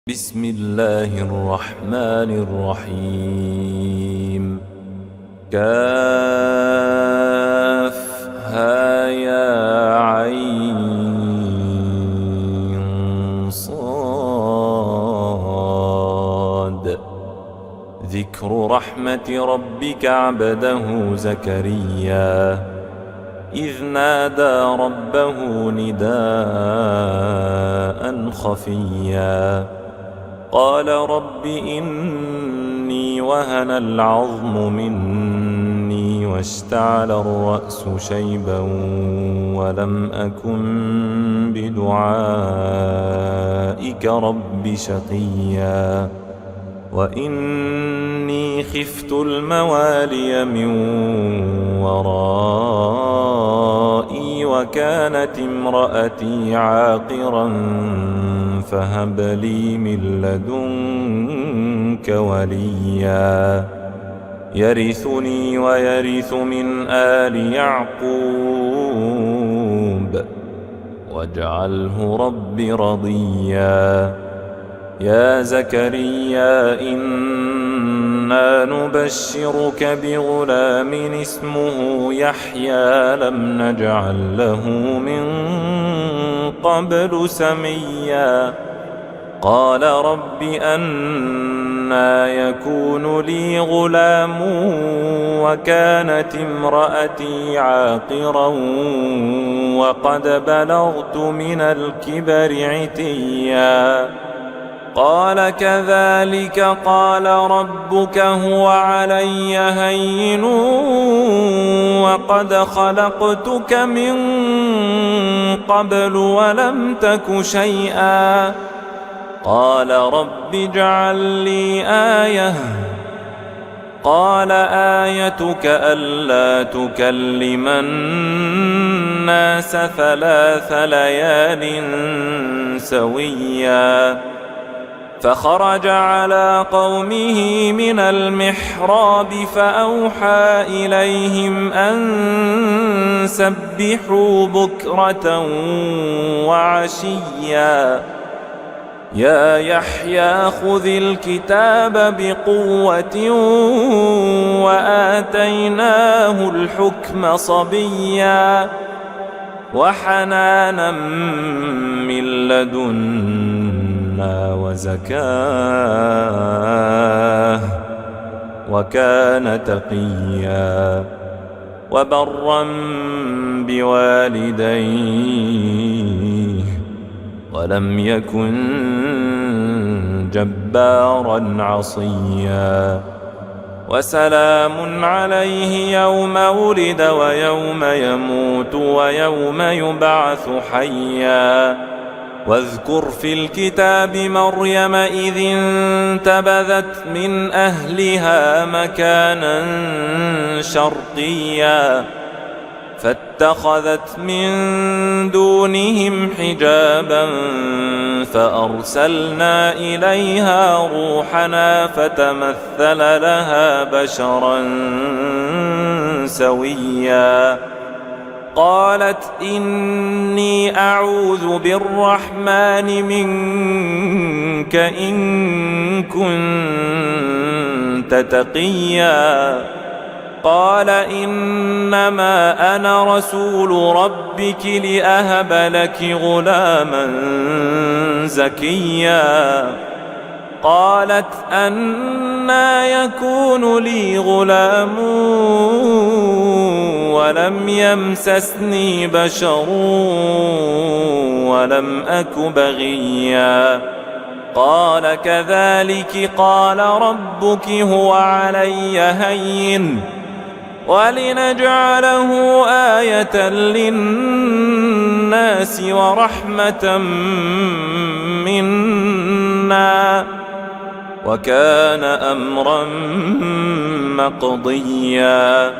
بسم الله الرحمن الرحيم. كافها يا عين صاد. ذكر رحمة ربك عبده زكريا إذ نادى ربه نداء خفيا قال رب إني وهن العظم مني واشتعل الرأس شيبا ولم أكن بدعائك رب شقيا وإني خفت الموالي من ورائي وكانت امرأتي عاقرا فهب لي من لدنك وليا يرثني ويرث من آل يعقوب واجعله رب رضيا. يا زكريا إنا نبشرك بغلام اسمه يحيى لم نجعل له من قبل سميا قال رب أنى يكون لي غلام وكانت امرأتي عاقرا وقد بلغت من الكبر عتيا قال كذلك قال ربك هو علي هين وقد خلقتك من قبل ولم تك شيئا قال رب اجعل لي آية قال آيتك ألا تكلم الناس 3 ليال سويا فخرج على قومه من المحراب فأوحى إليهم أن سبحوا بكرة وعشيا يا يحيى خذ الكتاب بقوة وآتيناه الحكم صبيا وحنانا من لدنا وزكاه وكان تقيا وبرا بوالديه ولم يكن جبارا عصيا وسلام عليه يوم ولد ويوم يموت ويوم يبعث حيا واذكر في الكتاب مريم إذ انتبذت من أهلها مكانا شرقيا فاتخذت من دونهم حجابا فأرسلنا إليها روحنا فتمثل لها بشرا سويا قالت إني أعوذ بالرحمن منك إن كنت تقيا قال إنما أنا رسول ربك لأهب لك غلاما زكيا قالت أنى يكون لي غلام ولم يمسسني بشر ولم أك بغيا قال كذلك قال ربك هو علي هين ولنجعله آية للناس ورحمة منا وكان أمرا مقضيا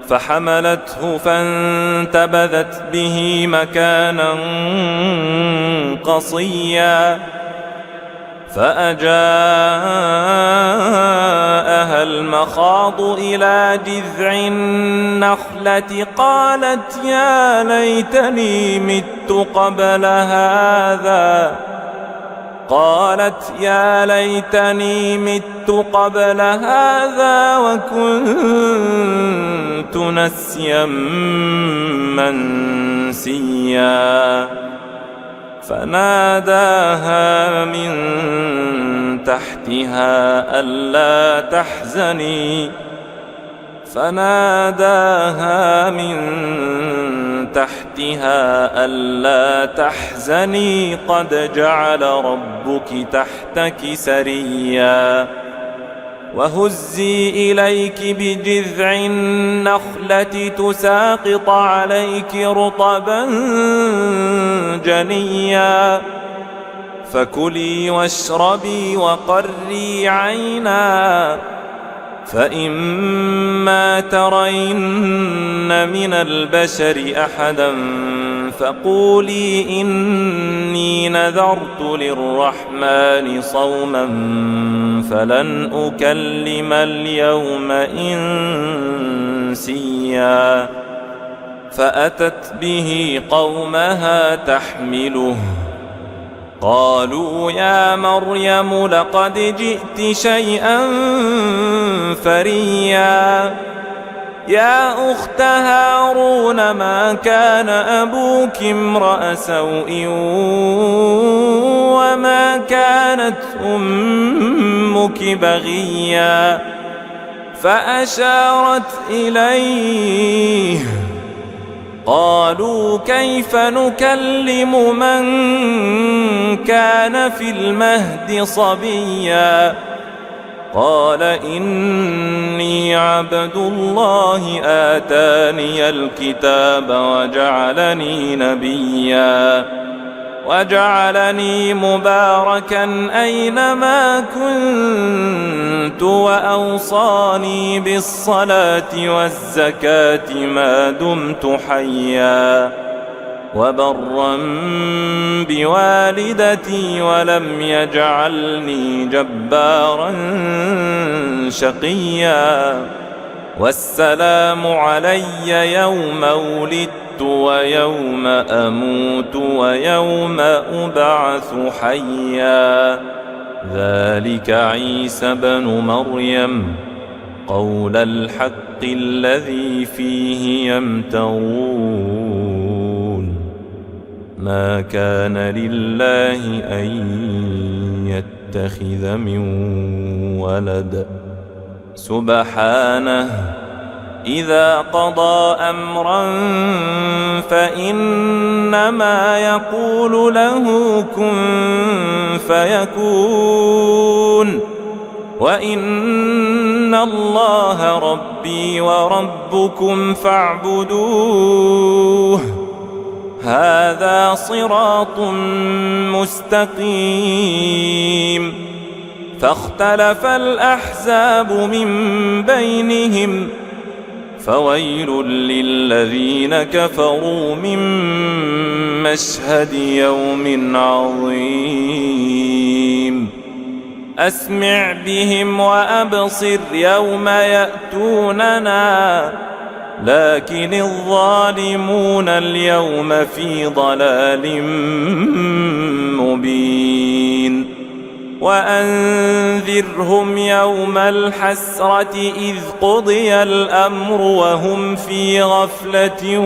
فحملته فانتبذت به مكانا قصيا فأجاءها المخاض إلى جذع النخلة قالت يا ليتني مت قبل هذا قالت يا ليتني مت قبل هذا وكنت نسيا منسيا فناداها من تحتها ألا تحزني قد جعل ربك تحتك سريا وهزي إليك بجذع النخلة تساقط عليك رطبا جنيا فكلي واشربي وقري عينا فإما ترين من البشر أحدا فقولي إني نذرت للرحمن صوما فلن أكلم اليوم إنسيا فأتت به قومها تحمله قالوا يا مريم لقد جئت شيئا فريا يا أخت هارون ما كان أبوك امرأ سوء وما كانت أمك بغيا فأشارت إليه قالوا كيف نكلم من كان في المهد صبيا قال إني عبد الله آتاني الكتاب وجعلني نبيا وجعلني مباركا أينما كنت وأوصاني بالصلاة والزكاة ما دمت حيا وبرا بوالدتي ولم يجعلني جبارا شقيا والسلام علي يوم ولدت ويوم أموت ويوم أبعث حيا ذلك عيسى بن مريم قول الحق الذي فيه يمترون ما كان لله أن يتخذ من ولد سبحانه إذا قضى أمرا فإنما يقول له كن فيكون وإن الله ربي وربكم فاعبدوه هذا صراط مستقيم فاختلف الأحزاب من بينهم فويل للذين كفروا من مشهد يوم عظيم أسمع بهم وأبصر يوم يأتوننا لكن الظالمون اليوم في ضلال مبين وأنذرهم يوم الحسرة إذ قضي الأمر وهم في غفلة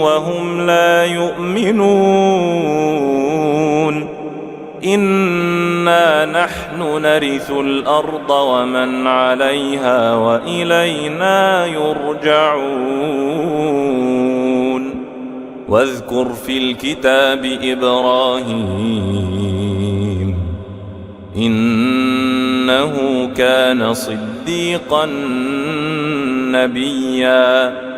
وهم لا يؤمنون إنا نحن نرث الأرض ومن عليها وإلينا يرجعون واذكر في الكتاب إبراهيم إنه كان صديقا نبيا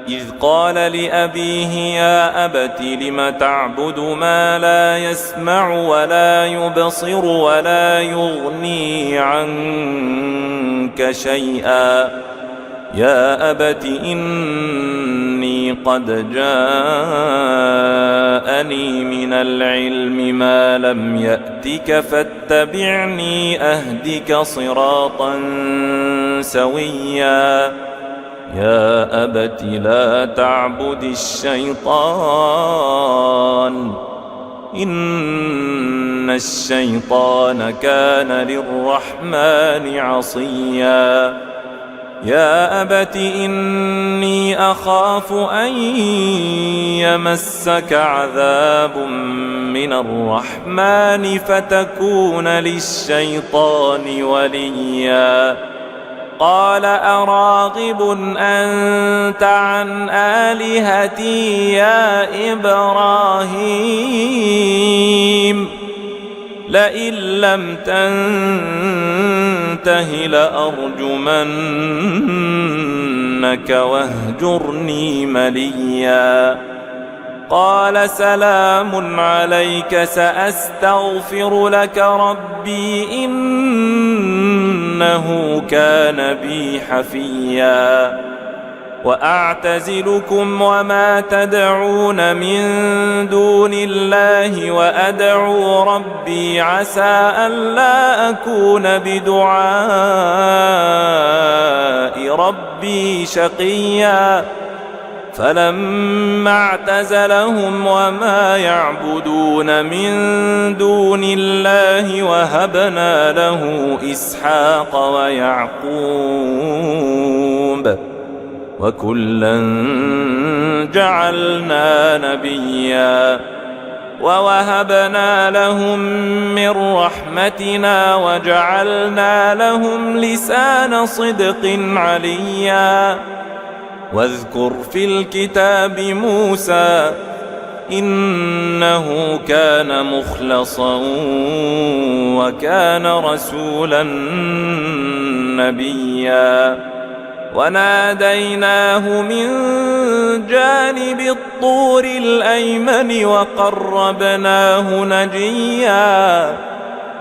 إذ قال لأبيه يا أبت لم تعبد ما لا يسمع ولا يبصر ولا يغني عنك شيئا يا أبت إني قد جاءني من العلم ما لم يأتك فاتبعني أهدك صراطا سويا يا أبت لا تعبد الشيطان إن الشيطان كان للرحمن عصيا يا أبت إني أخاف أن يمسك عذاب من الرحمن فتكون للشيطان وليا قال أراغب أنت عن آلهتي يا إبراهيم لئن لم تنته لأرجمنك واهجرني مليا قال سلام عليك سأستغفر لك ربي إنه كان بي حفيا وأعتزلكم وما تدعون من دون الله وأدعو ربي عسى ألا أكون بدعاء ربي شقيا فلما اعتزلهم وما يعبدون من دون الله وهبنا له إسحاق ويعقوب وكلا جعلنا نبيا ووهبنا لهم من رحمتنا وجعلنا لهم لسان صدق عليا واذكر في الكتاب موسى إنه كان مخلصا وكان رسولا نبيا وناديناه من جانب الطور الأيمن وقربناه نجيا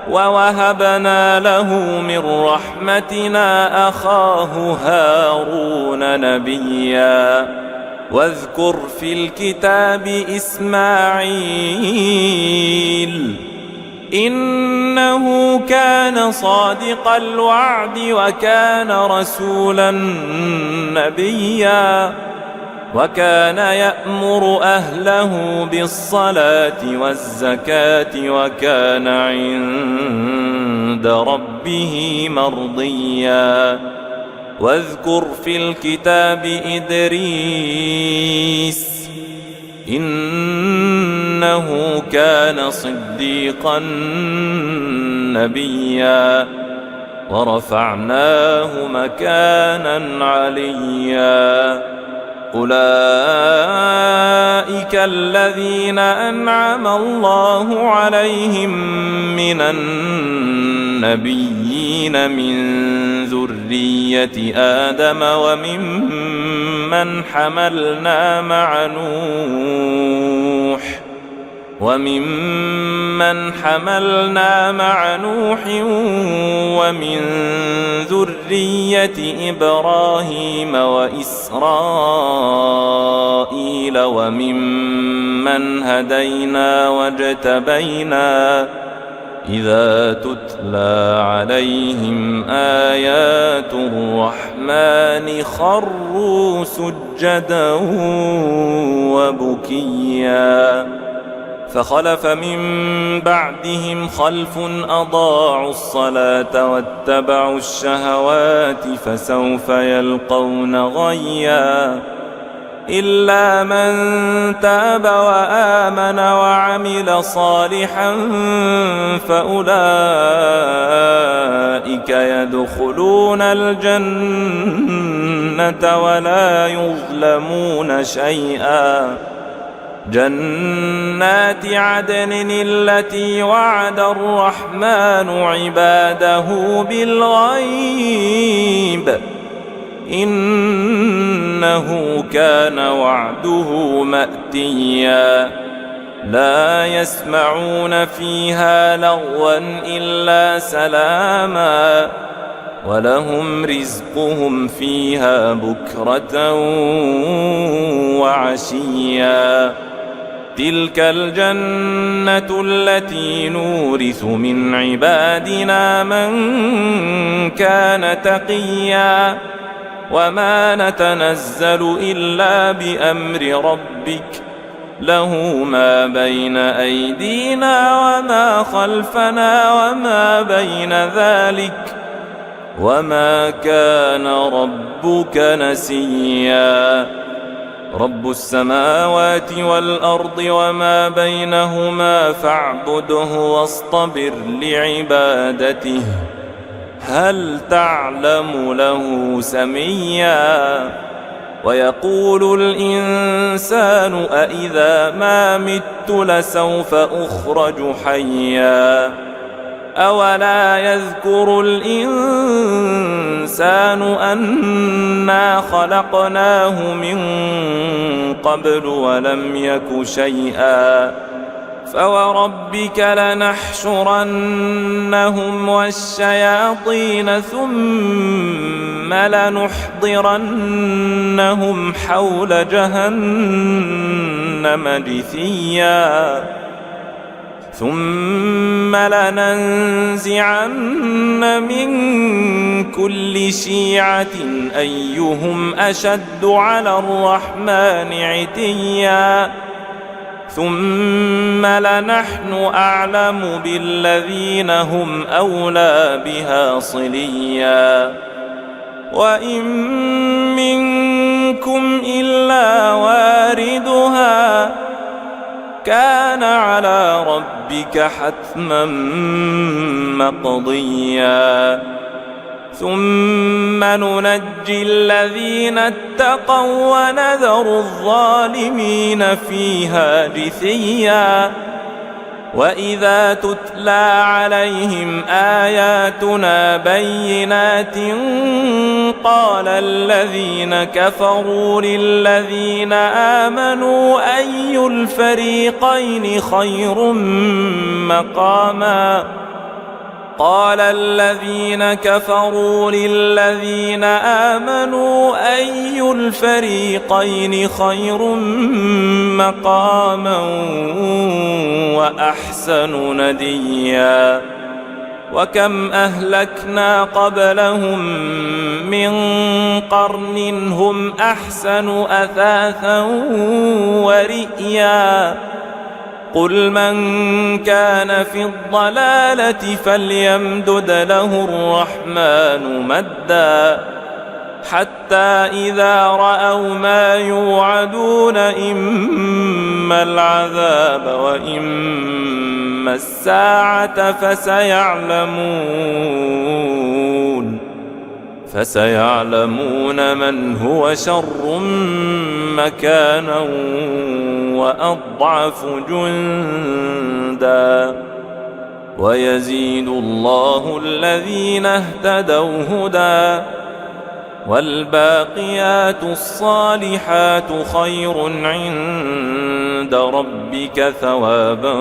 ووهبنا له من رحمتنا أخاه هارون نبيا واذكر في الكتاب إسماعيل إنه كان صادق الوعد وكان رسولا نبيا وكان يأمر أهله بالصلاة والزكاة وكان عند ربه مرضيا واذكر في الكتاب إدريس إنه كان صديقا نبيا ورفعناه مكانا عليا أولئك الذين أنعم الله عليهم من النبيين من ذرية آدم وممن حملنا مع نوح ومن ذرية إبراهيم وإسرائيل وممن هدينا واجتبينا إذا تتلى عليهم آيات الرحمن خروا سجدا وبكيا فخلف من بعدهم خلف أضاعوا الصلاة واتبعوا الشهوات فسوف يلقون غيا إلا من تاب وآمن وعمل صالحا فأولئك يدخلون الجنة ولا يظلمون شيئا جنات عدن التي وعد الرحمن عباده بالغيب إنه كان وعده مأتيا لا يسمعون فيها لغوا إلا سلاما ولهم رزقهم فيها بكرة وعشيا تلك الجنة التي نورث من عبادنا من كان تقيا وما نتنزل إلا بأمر ربك له ما بين أيدينا وما خلفنا وما بين ذلك وما كان ربك نسيا رب السماوات والأرض وما بينهما فاعبده واصطبر لعبادته هل تعلم له سميا ويقول الإنسان أإذا ما مت لسوف أخرج حيا أولا يذكر الإنسان أنا خلقناه من قبل ولم يك شيئا فوربك لنحشرنهم والشياطين ثم لنحضرنهم حول جهنم جثيا ثم لننزعن من كل شيعة أيهم أشد على الرحمن عتيا ثم لنحن أعلم بالذين هم أولى بها صليا وإن منكم إلا واردها كان على ربك حتما مقضيا ثم ننجي الذين اتقوا ونذر الظالمين فيها جثيا وإذا تتلى عليهم آياتنا بينات قال الذين كفروا للذين آمنوا أي الفريقين خير مقاما قال الذين كفروا للذين آمنوا أي الفريقين خير مقاما وأحسن نديا وكم أهلكنا قبلهم من قرن هم أحسن أثاثا ورئيا قل من كان في الضلالة فليمدد له الرحمن مدا حتى إذا رأوا ما يوعدون إما العذاب وإما الساعة فسيعلمون من هو شر مكانا وأضعف جندا ويزيد الله الذين اهتدوا هدى والباقيات الصالحات خير عند ربك ثوابا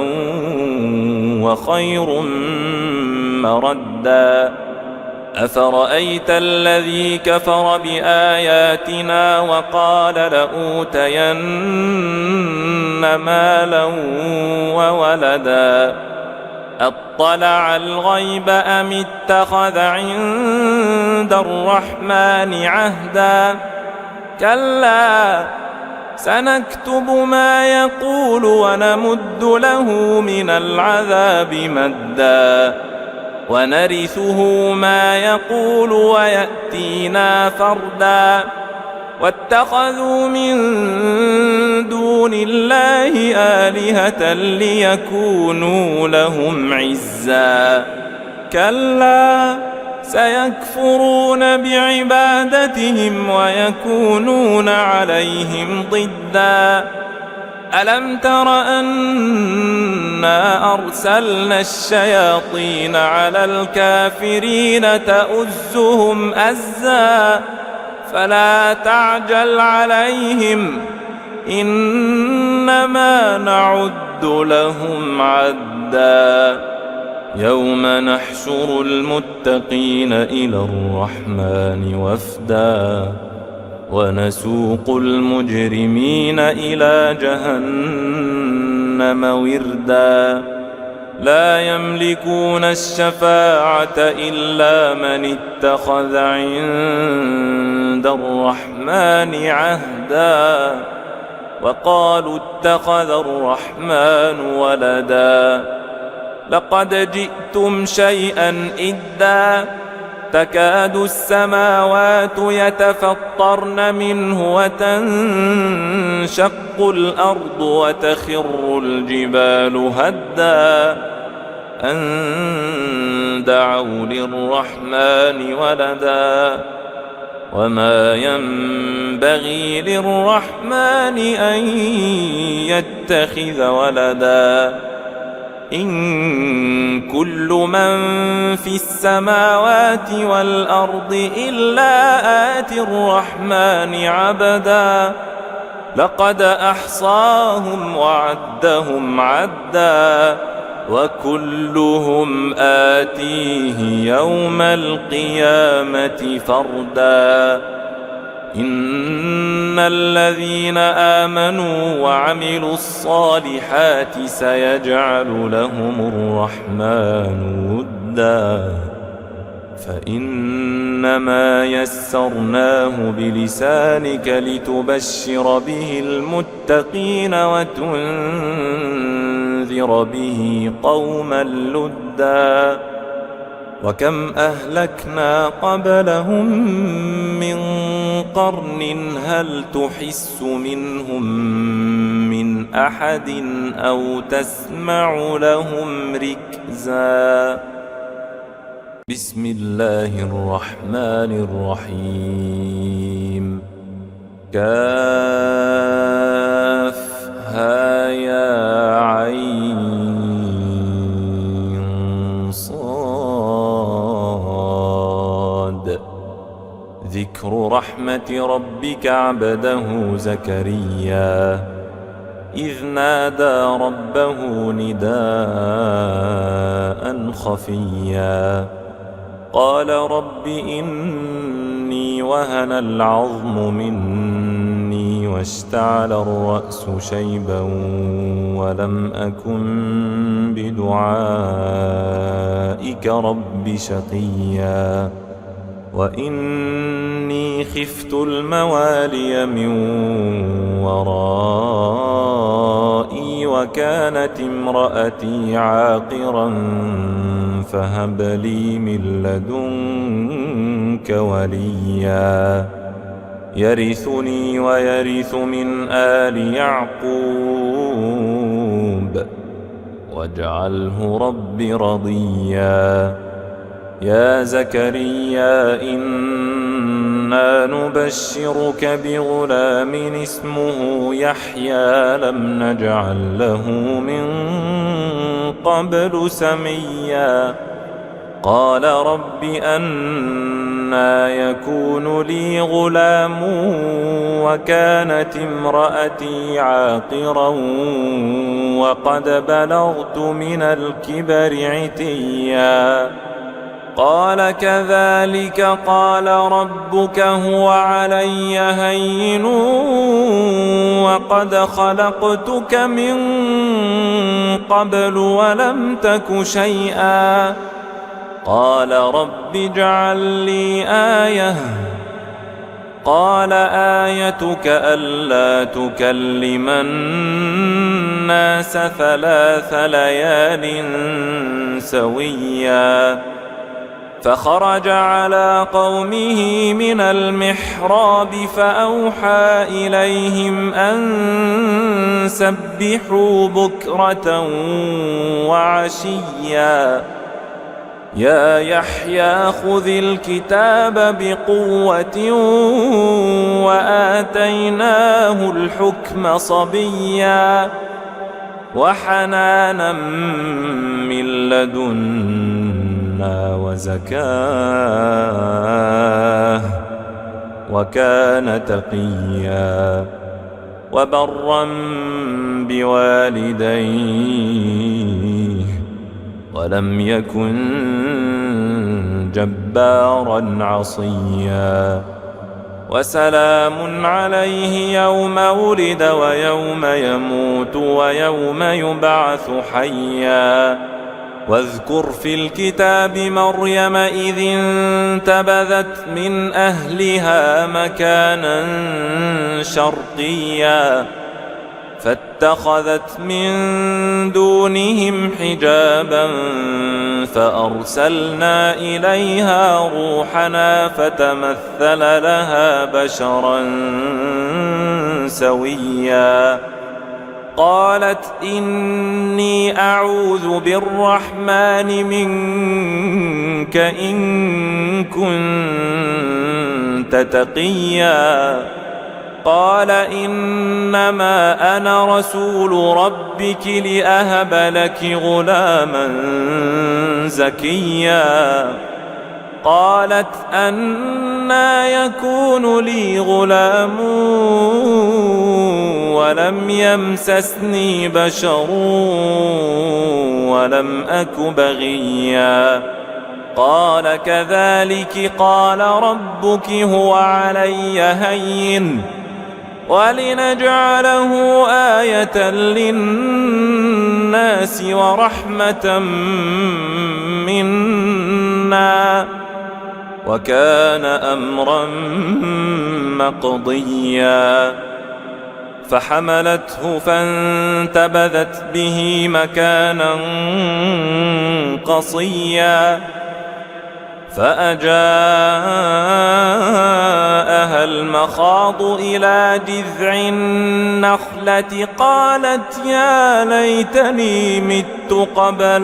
وخير مردا أفرأيت الذي كفر بآياتنا وقال لأوتين مالا وولدا أطلع الغيب أم اتخذ عند الرحمن عهدا كلا سنكتب ما يقول ونمد له من العذاب مدا ونرثه ما يقول ويأتينا فردا واتخذوا من دون الله آلهة ليكونوا لهم عزا كلا سيكفرون بعبادتهم ويكونون عليهم ضدا ألم تر أنا أرسلنا الشياطين على الكافرين تؤزهم أزا فلا تعجل عليهم إنما نعد لهم عدا يوم نحشر المتقين إلى الرحمن وفدا ونسوق المجرمين إلى جهنم وردا لا يملكون الشفاعة إلا من اتخذ عند الرحمن عهدا وقالوا اتخذ الرحمن ولدا لقد جئتم شيئا إدا تكاد السماوات يتفطرن منه وتنشق الأرض وتخر الجبال هدا أن دعوا للرحمن ولدا وما ينبغي للرحمن أن يتخذ ولدا إن كل من في السماوات والأرض إلا آتي الرحمن عبدا لقد أحصاهم وعدهم عدا وكلهم آتيه يوم القيامة فردا إن الذين آمنوا وعملوا الصالحات سيجعل لهم الرحمن ودا فإنما يسرناه بلسانك لتبشر به المتقين وتنذر به قوما لدا وكم أهلكنا قبلهم من قرن هل تحس منهم من أحد أو تسمع لهم ركزا بسم الله الرحمن الرحيم كافها يا عين صاد ذكر رحمة ربك عبده زكريا إذ نادى ربه نداء خفيا قال رب إني وهن العظم مني واشتعل الرأس شيبا ولم أكن بدعائك رب شقيا وإني خفت الموالي من ورائي وكانت امرأتي عاقرا فهب لي من لدنك وليا يرثني ويرث من آل يعقوب واجعله رب رضيا يا زكريا إنا نبشرك بغلام اسمه يحيى لم نجعل له من قبل سميا قال رب أنى يكون لي غلام وكانت امرأتي عاقرا وقد بلغت من الكبر عتيا قال كذلك قال ربك هو علي هين وقد خلقتك من قبل ولم تك شيئا قال رب اجعل لي آية قال آيتك ألا تكلم الناس 3 ليال سويا فخرج على قومه من المحراب فأوحى إليهم أن سبحوا بكرة وعشيا يا يحيى خذ الكتاب بقوة وآتيناه الحكم صبيا وحنانا من لدنا وزكاه وكان تقيا وبرا بوالديه ولم يكن جبارا عصيا وسلام عليه يوم ولد ويوم يموت ويوم يبعث حيا واذكر في الكتاب مريم إذ انتبذت من أهلها مكانا شرقيا فاتخذت من دونهم حجابا فأرسلنا إليها روحنا فتمثل لها بشرا سويا قالت إني أعوذ بالرحمن منك إن كنت تقيا قال إنما أنا رسول ربك لأهب لك غلاما زكيا قالت أنى يكون لي غلام ولم يمسسني بشر ولم أك بغيا قال كذلك قال ربك هو علي هين ولنجعله آية للناس ورحمة منا وكان أمرا مقضيا فحملته فانتبذت به مكانا قصيا فأجاءها المخاض إلى جذع النخلة قالت يا ليتني مت قبل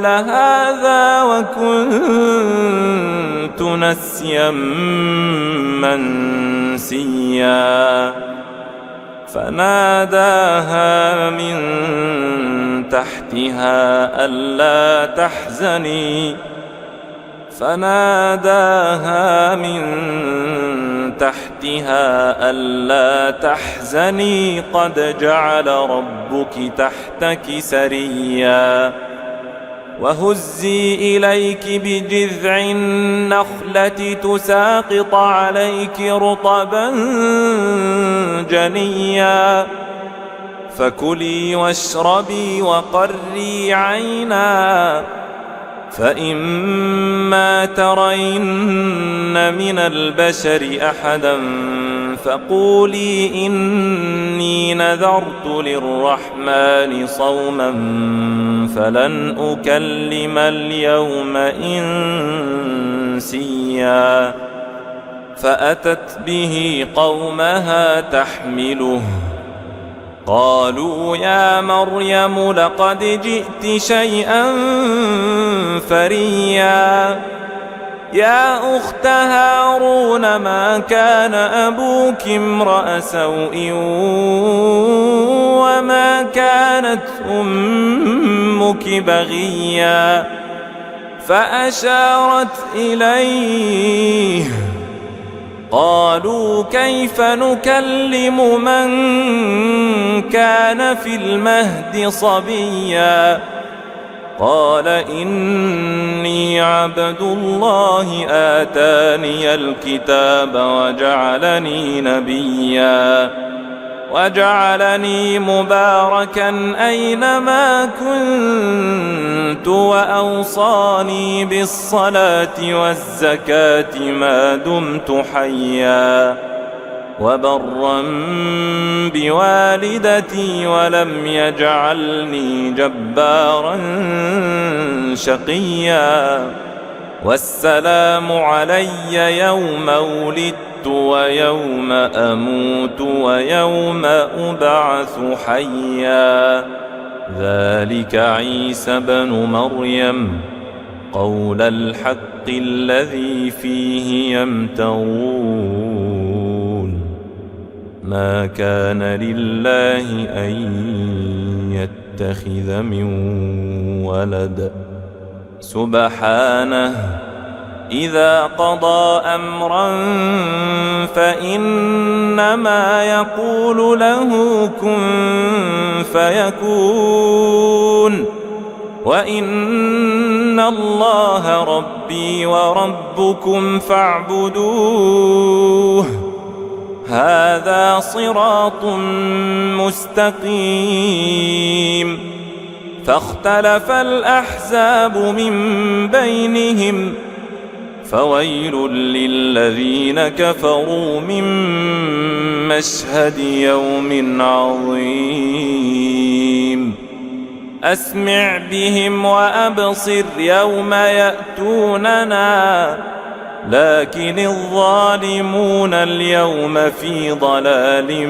هذا وكنت نسيا منسيا فناداها من تحتها ألا تحزني قد جعل ربك تحتك سريا وهزي إليك بجذع النخلة تساقط عليك رطبا جنيا فكلي واشربي وقري عينا فإما ترين من البشر أحدا فقولي إني نذرت للرحمن صوما فلن أكلم اليوم إنسيا فأتت به قومها تحمله قالوا يا مريم لقد جئت شيئا فريا يا أخت هارون ما كان أبوك امرأ سوء وما كانت أمك بغيا فأشارت إليه قالوا كيف نكلم من كان في المهد صبيا قال إني عبد الله آتاني الكتاب وجعلني نبيا وجعلني مباركا أينما كنت وأوصاني بالصلاة والزكاة ما دمت حيا وبرا بوالدتي ولم يجعلني جبارا شقيا والسلام علي يوم ولدت ويوم أموت ويوم أبعث حيا ذلك عيسى بن مريم قول الحق الذي فيه يمترون ما كان لله أن يتخذ من ولد سبحانه إذا قضى أمرا فإنما يقول له كن فيكون وإن الله ربي وربكم فاعبدوه هذا صراط مستقيم فاختلف الأحزاب من بينهم فويل للذين كفروا من مشهد يوم عظيم أسمع بهم وأبصر يوم يأتوننا لكن الظالمون اليوم في ضلال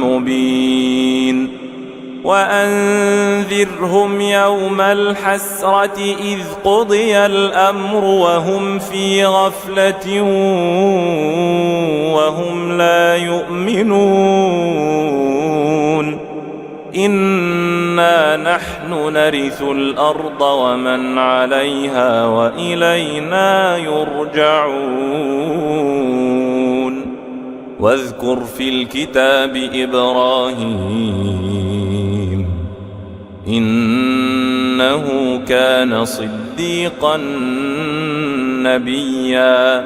مبين وأنذرهم يوم الحسرة إذ قضي الأمر وهم في غفلة وهم لا يؤمنون إنا نحن نرث الأرض ومن عليها وإلينا يرجعون واذكر في الكتاب إبراهيم إنه كان صديقا نبيا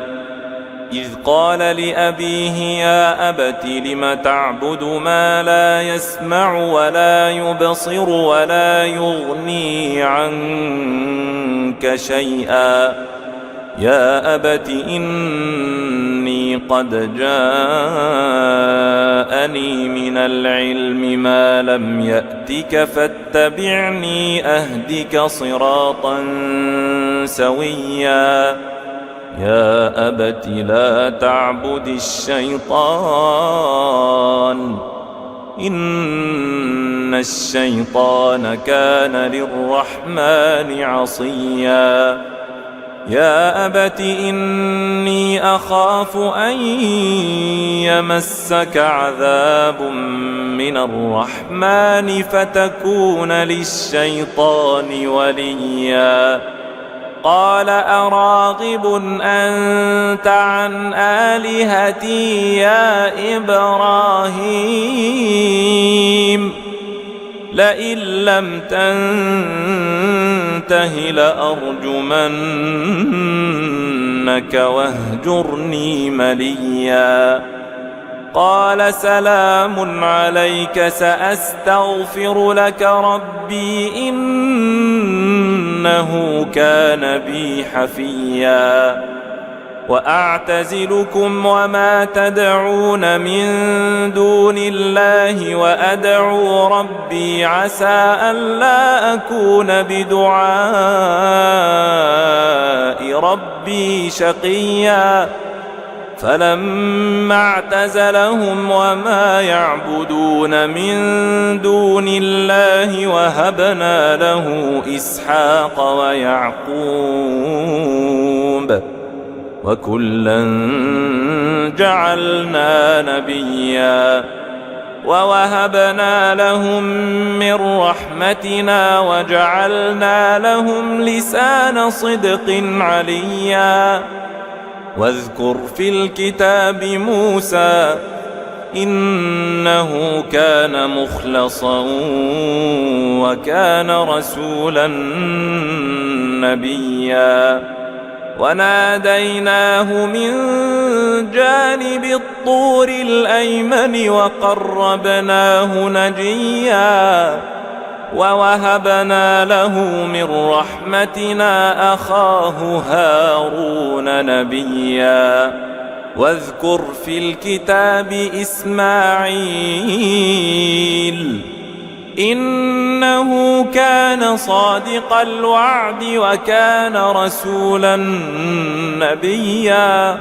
إذ قال لأبيه يا أبت لم تعبد ما لا يسمع ولا يبصر ولا يغني عنك شيئا يا أبت إني قد جاءني من العلم ما لم يأتك فاتبعني أهدك صراطا سويا يا أبت لا تعبد الشيطان إن الشيطان كان للرحمن عصيا يا أبت إني أخاف أن يمسك عذاب من الرحمن فتكون للشيطان وليا قال أراغب أنت عن آلهتي يا إبراهيم لئن لم تنته لأرجمنك واهجرني مليا قال سلام عليك سأستغفر لك ربي إنه كان بي حفيا وأعتزلكم وما تدعون من دون الله وأدعو ربي عسى ألا أكون بدعاء ربي شقيا فلما اعتزلهم وما يعبدون من دون الله وهبنا له إسحاق ويعقوب وكلا جعلنا نبيا ووهبنا لهم من رحمتنا وجعلنا لهم لسان صدق عليا واذكر في الكتاب موسى إنه كان مخلصا وكان رسولا نبيا وناديناه من جانب الطور الأيمن وقربناه نجيا ووهبنا له من رحمتنا أخاه هارون نبيا واذكر في الكتاب إسماعيل إنه كان صادق الوعد وكان رسولا نبيا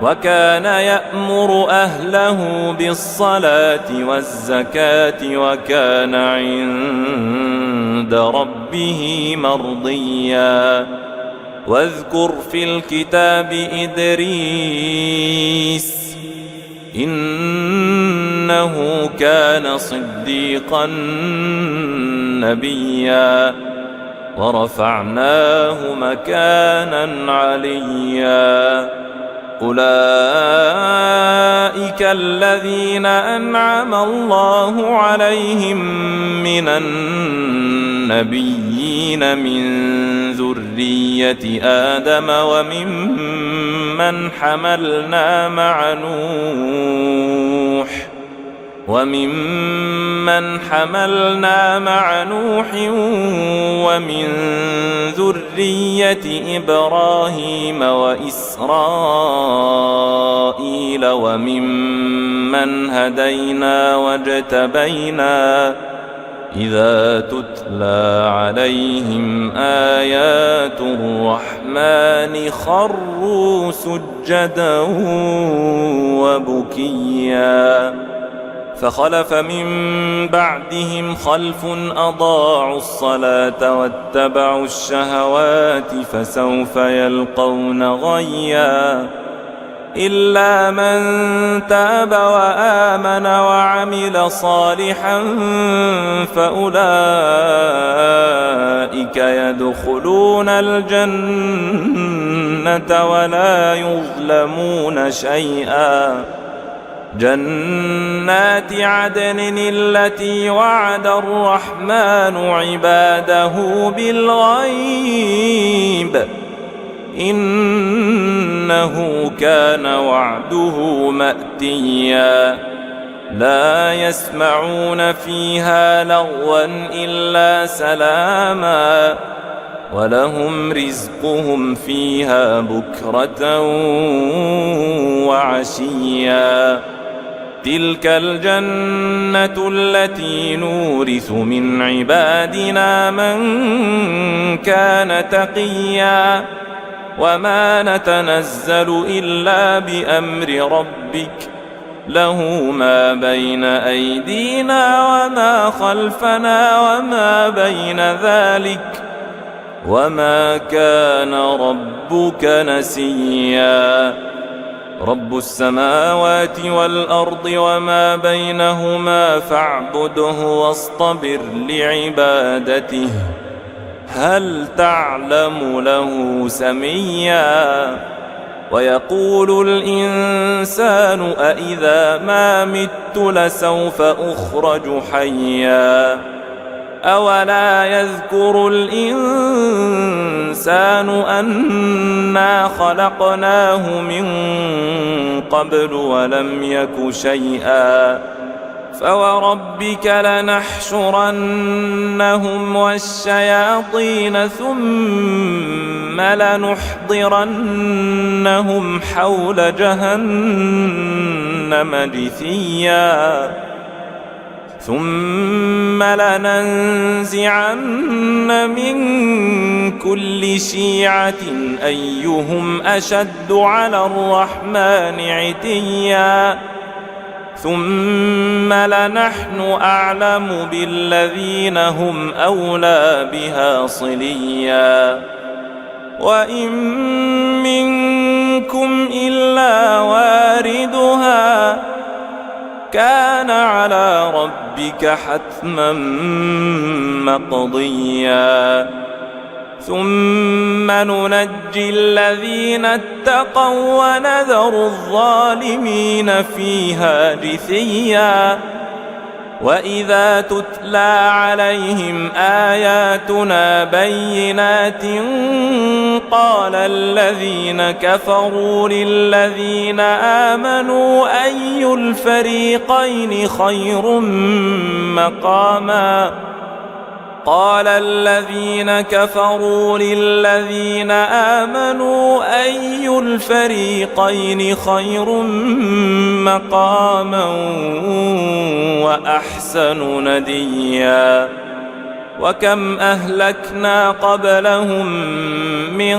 وكان يأمر أهله بالصلاة والزكاة وكان عند ربه مرضيا واذكر في الكتاب إدريس إنه كان صديقا نبيا ورفعناه مكانا عليا أولئك الذين أنعم الله عليهم من النبيين من ذرية آدم وممن حملنا مع نوح وممن حملنا مع نوح ومن ذرية إبراهيم وإسرائيل وممن هدينا واجتبينا إذا تتلى عليهم آيات الرحمن خروا سجدا وبكيا فخلف من بعدهم خلف أضاعوا الصلاة واتبعوا الشهوات فسوف يلقون غيا إلا من تاب وآمن وعمل صالحا فأولئك يدخلون الجنة ولا يظلمون شيئا جنات عدن التي وعد الرحمن عباده بالغيب إنه كان وعده مأتيا لا يسمعون فيها لغوا إلا سلاما ولهم رزقهم فيها بكرة وعشيا تلك الجنة التي نورث من عبادنا من كان تقيا وما نتنزل إلا بأمر ربك له ما بين أيدينا وما خلفنا وما بين ذلك وما كان ربك نسيا رب السماوات والأرض وما بينهما فاعبده واصطبر لعبادته هل تعلم له سميا ويقول الإنسان أإذا ما مت لسوف أخرج حيا أولا يذكر الإنسان أنا خلقناه من قبل ولم يك شيئا فوربك لنحشرنهم والشياطين ثم لنحضرنهم حول جهنم جثيا ثم لننزعن من كل شيعة أيهم أشد على الرحمن عتيا ثم لنحن أعلم بالذين هم أولى بها صليا وإن منكم إلا واردها كان على ربك حتما مقضيا ثم ننجي الذين اتقوا ونذر الظالمين فيها جثيا وإذا تتلى عليهم آياتنا بينات قال الذين كفروا للذين آمنوا أي الفريقين خير مقاما قال الذين كفروا للذين آمنوا أي الفريقين خير مقاما وأحسن نديا وكم أهلكنا قبلهم من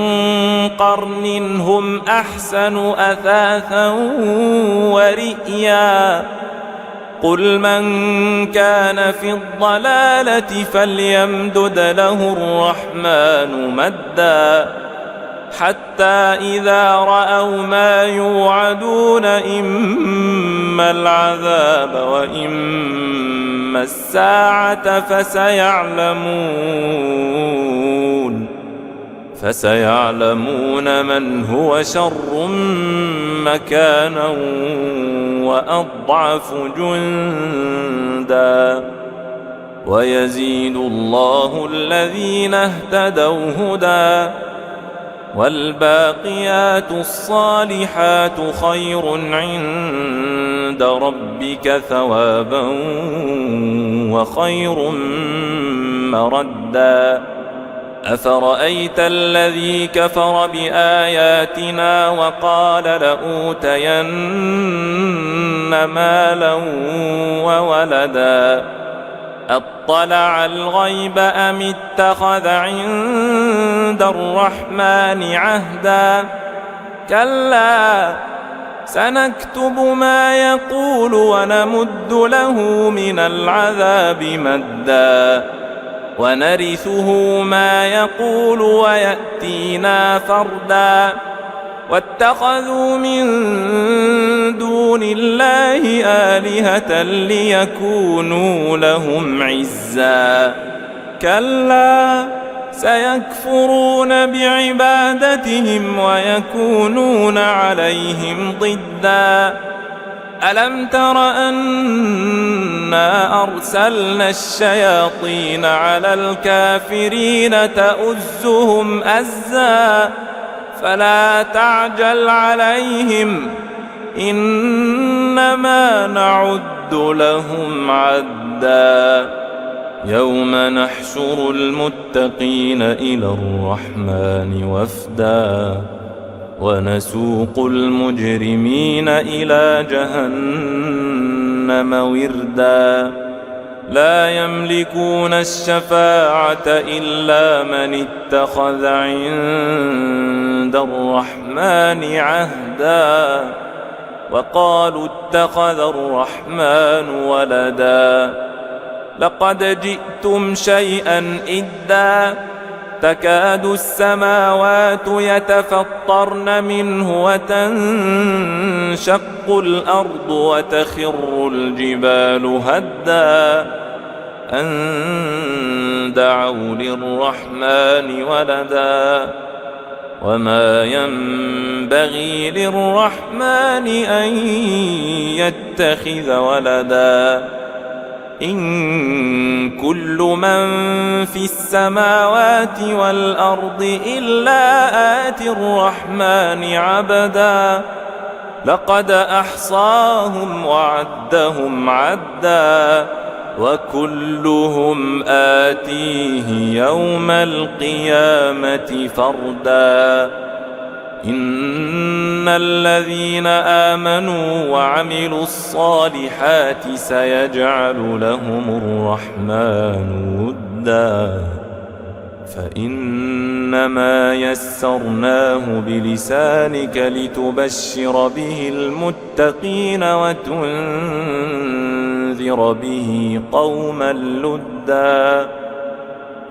قرن هم أحسن أثاثا ورئيا قل من كان في الضلالة فليمدد له الرحمن مدا حتى إذا رأوا ما يوعدون إما العذاب وإما الساعة فسيعلمون من هو شر مكانا وأضعف جندا ويزيد الله الذين اهتدوا هدى والباقيات الصالحات خير عند عند ربك ثوابا وخير مردا أفرأيت الذي كفر بآياتنا وقال لأوتين مالا وولدا أطلع الغيب أم اتخذ عند الرحمن عهدا كلا سنكتب ما يقول ونمد له من العذاب مدا ونرثه ما يقول ويأتينا فردا واتخذوا من دون الله آلهة ليكونوا لهم عزا كلا سيكفرون بعبادتهم ويكونون عليهم ضدا ألم تر أنا أرسلنا الشياطين على الكافرين تؤزهم أزا فلا تعجل عليهم إنما نعد لهم عدا يوم نحشر المتقين إلى الرحمن وفدا ونسوق المجرمين إلى جهنم وردا لا يملكون الشفاعة إلا من اتخذ عند الرحمن عهدا وقالوا اتخذ الرحمن ولدا لقد جئتم شيئا إدا تكاد السماوات يتفطرن منه وتنشق الأرض وتخر الجبال هدا أن دعوا للرحمن ولدا وما ينبغي للرحمن أن يتخذ ولدا إن كل من في السماوات والأرض إلا آتي الرحمن عبدا لقد أحصاهم وعدهم عدا وكلهم آتيه يوم القيامة فردا إن الذين آمنوا وعملوا الصالحات سيجعل لهم الرحمن ودا فإنما يسرناه بلسانك لتبشر به المتقين وتنذر به قوما لدا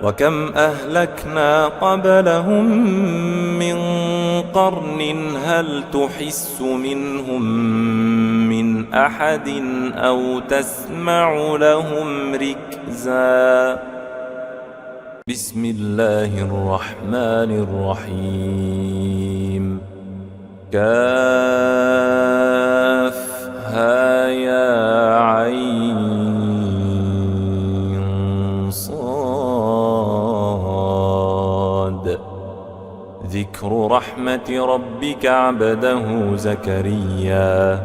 وكم أهلكنا قبلهم من قرن هل تحس منهم من أحد أو تسمع لهم ركزا بسم الله الرحمن الرحيم كافها يا عين صاد ذكر رحمة ربك عبده زكريا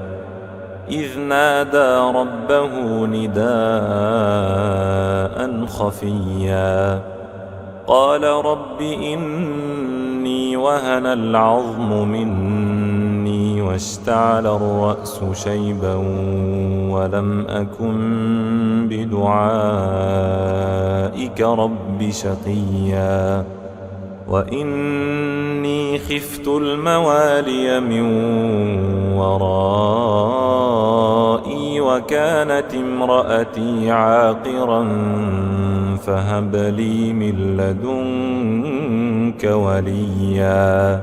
إذ نادى ربه نداء خفيا قال رب إني وهن العظم مني واشتعل الرأس شيبا ولم أكن بدعائك رب شقيا وإني خفت الموالي من ورائي وكانت امرأتي عاقرا فهب لي من لدنك وليا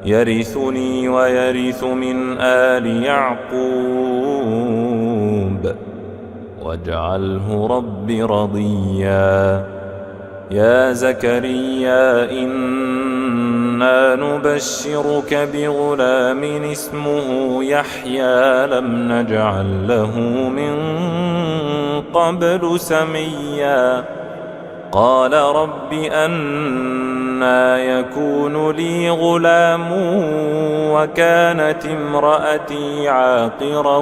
يرثني ويرث من آل يعقوب واجعله رب رضيا يا زكريا إنا نبشرك بغلام اسمه يحيى لم نجعل له من قبل سميا قال رب أنى أنى يكون لي غلام وكانت امرأتي عاقرا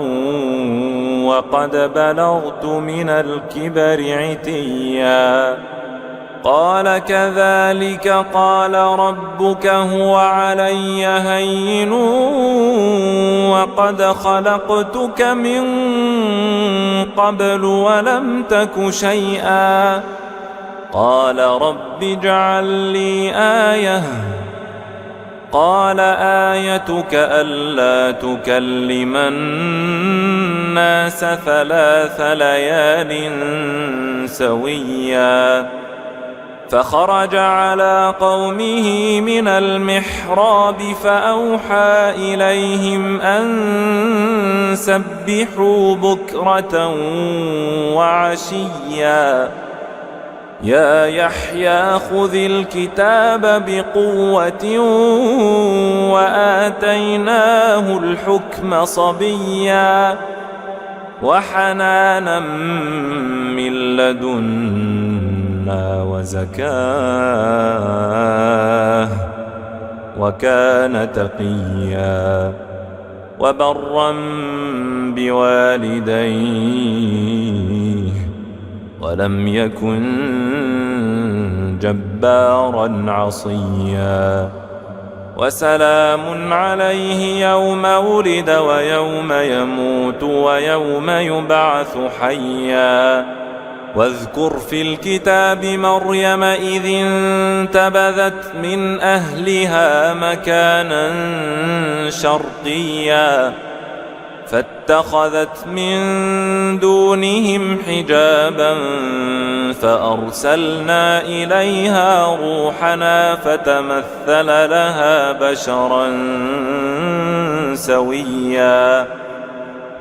وقد بلغت من الكبر عتيا قال كذلك قال ربك هو علي هين وقد خلقتك من قبل ولم تك شيئا قال رب اجعل لي آية قال آيتك ألا تكلم الناس 3 ليال سويا فخرج على قومه من المحراب فأوحى إليهم أن سبحوا بكرة وعشيا يا يحيى خذ الكتاب بقوة وآتيناه الحكم صبيا وحنانا من لدنا وزكاه وكان تقيا وبرا بوالديه ولم يكن جبارا عصيا وسلام عليه يوم ولد ويوم يموت ويوم يبعث حيا واذكر في الكتاب مريم إذ انتبذت من أهلها مكانا شرقيا فاتخذت من دونهم حجابا فأرسلنا إليها روحنا فتمثل لها بشرا سويا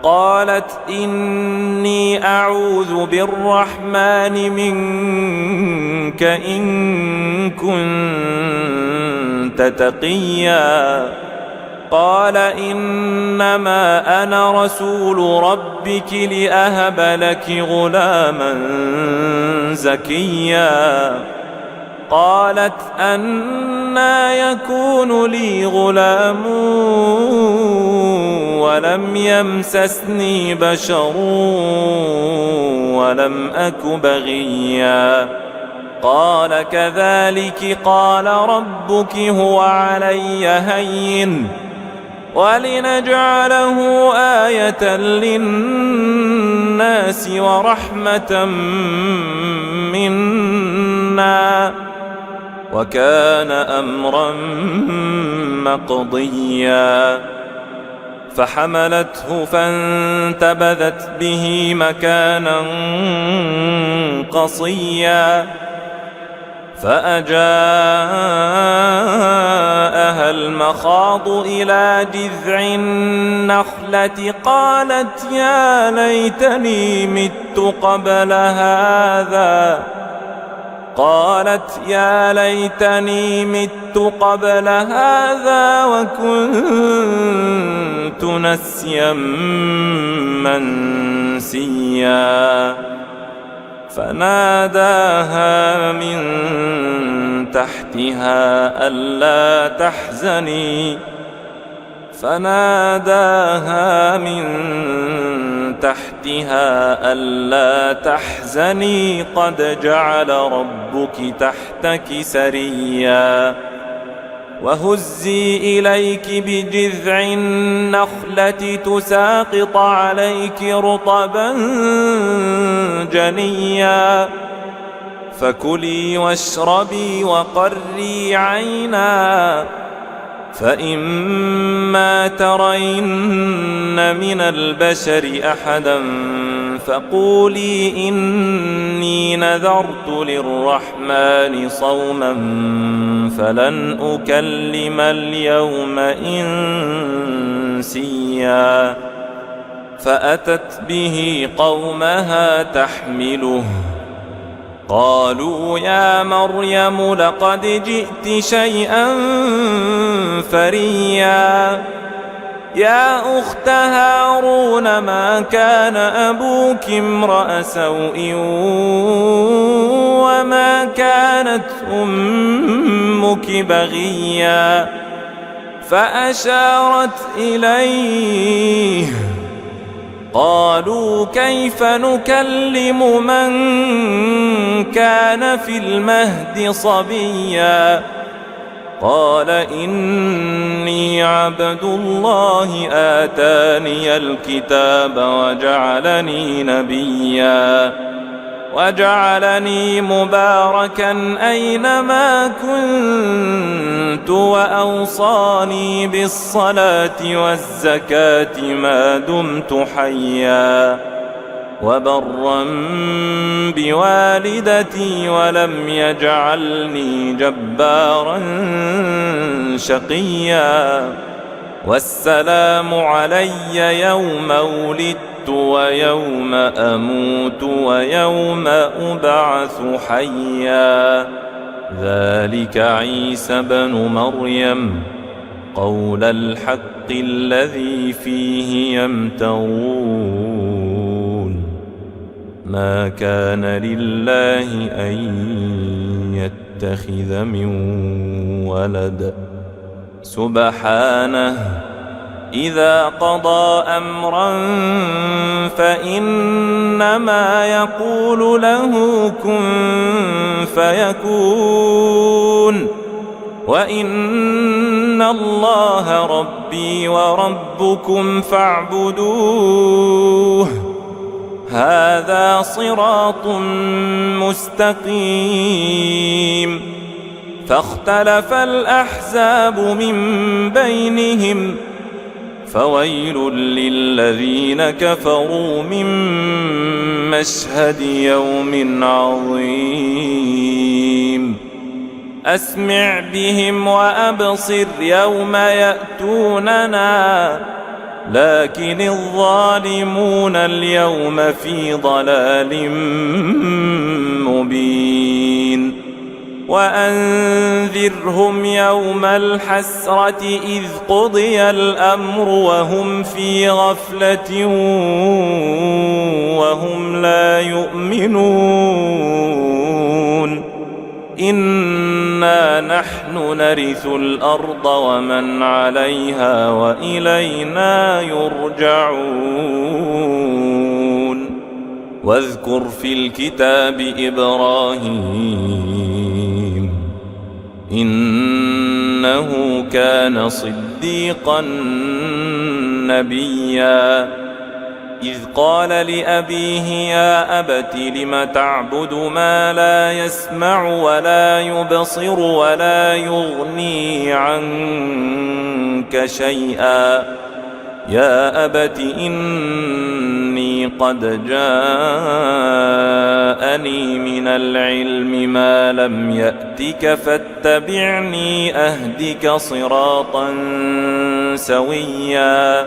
قالت إني أعوذ بالرحمن منك إن كنت تقيا قال إنما أنا رسول ربك لأهب لك غلاما زكيا قالت أنى يكون لي غلام ولم يمسسني بشر ولم أك بغيا قال كذلك قال ربك هو علي هين ولنجعله آية للناس ورحمة منا وكان أمرا مقضيا فحملته فانتبذت به مكانا قصيا فأجاءها المخاض إلى جذع النخلة قالت يا ليتني مت قبل هذا وكنت نسيا منسيا فناداها من تحتها ألا تحزني قد جعل ربك تحتك سريا وهزي إليك بجذع النخلة تساقط عليك رطبا جنيا فكلي واشربي وقري عينا فإما ترين من البشر أحدا فقولي إني نذرت للرحمن صوما فلن أكلم اليوم إنسيا فأتت به قومها تحمله قالوا يا مريم لقد جئت شيئا فريا يا أخت هارون ما كان أبوك امرأ سوء وما كانت أمك بغيا فأشارت إليه قالوا كيف نكلم من كان في المهد صبيا قال إني عبد الله آتاني الكتاب وجعلني نبيا وجعلني مباركا أينما كنت وأوصاني بالصلاة والزكاة ما دمت حيا وبرا بوالدتي ولم يجعلني جبارا شقيا والسلام علي يوم ولدت ويوم أموت ويوم أبعث حيا ذلك عيسى بن مريم قول الحق الذي فيه يمترون ما كان لله أن يتخذ من ولد سبحانه إذا قضى أمرا فإنما يقول له كن فيكون وإن الله ربي وربكم فاعبدوه هذا صراط مستقيم فاختلف الأحزاب من بينهم فويل للذين كفروا من مشهد يوم عظيم أسمع بهم وأبصر يوم يأتوننا لكن الظالمون اليوم في ضلال مبين وأنذرهم يوم الحسرة إذ قضي الأمر وهم في غفلة وهم لا يؤمنون إنا نحن نرث الأرض ومن عليها وإلينا يرجعون واذكر في الكتاب إبراهيم إنه كان صديقا نبيا إذ قال لأبيه يا أبت لم تعبد ما لا يسمع ولا يبصر ولا يغني عنك شيئا يا أبت إني قد جاءني من العلم ما لم يأتك فاتبعني أهدك صراطا سويا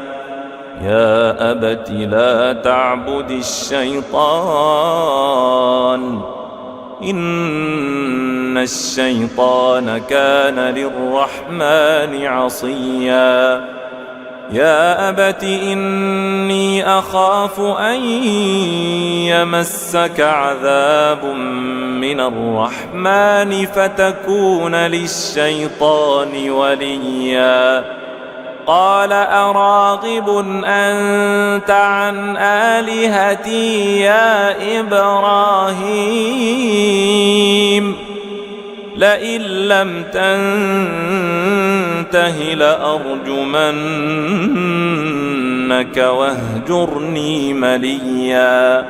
يا أبت لا تعبد الشيطان إن الشيطان كان للرحمن عصيا يا أبت إني أخاف أن يمسك عذاب من الرحمن فتكون للشيطان وليا قال أراغب أنت عن آلهتي يا إبراهيم لئن لم تنته لأرجمنك واهجرني مليا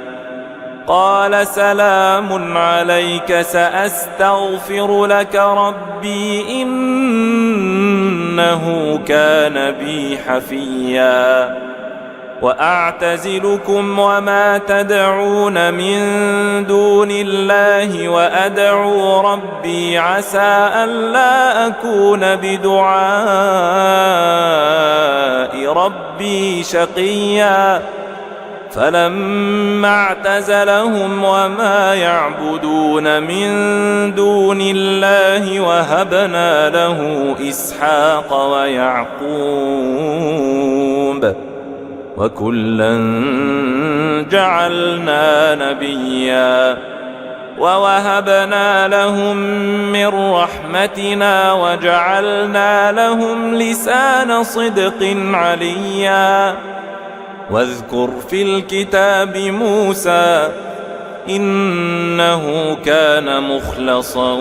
قال سلام عليك سأستغفر لك ربي إنه كان بي حفيا وأعتزلكم وما تدعون من دون الله وأدعو ربي عسى ألا أكون بدعاء ربي شقيا فلما اعتزلهم وما يعبدون من دون الله وهبنا له إسحاق ويعقوب الذنوب وكلا جعلنا نبيا ووهبنا لهم من رحمتنا وجعلنا لهم لسان صدق عليا واذكر في الكتاب موسى إنه كان مخلصا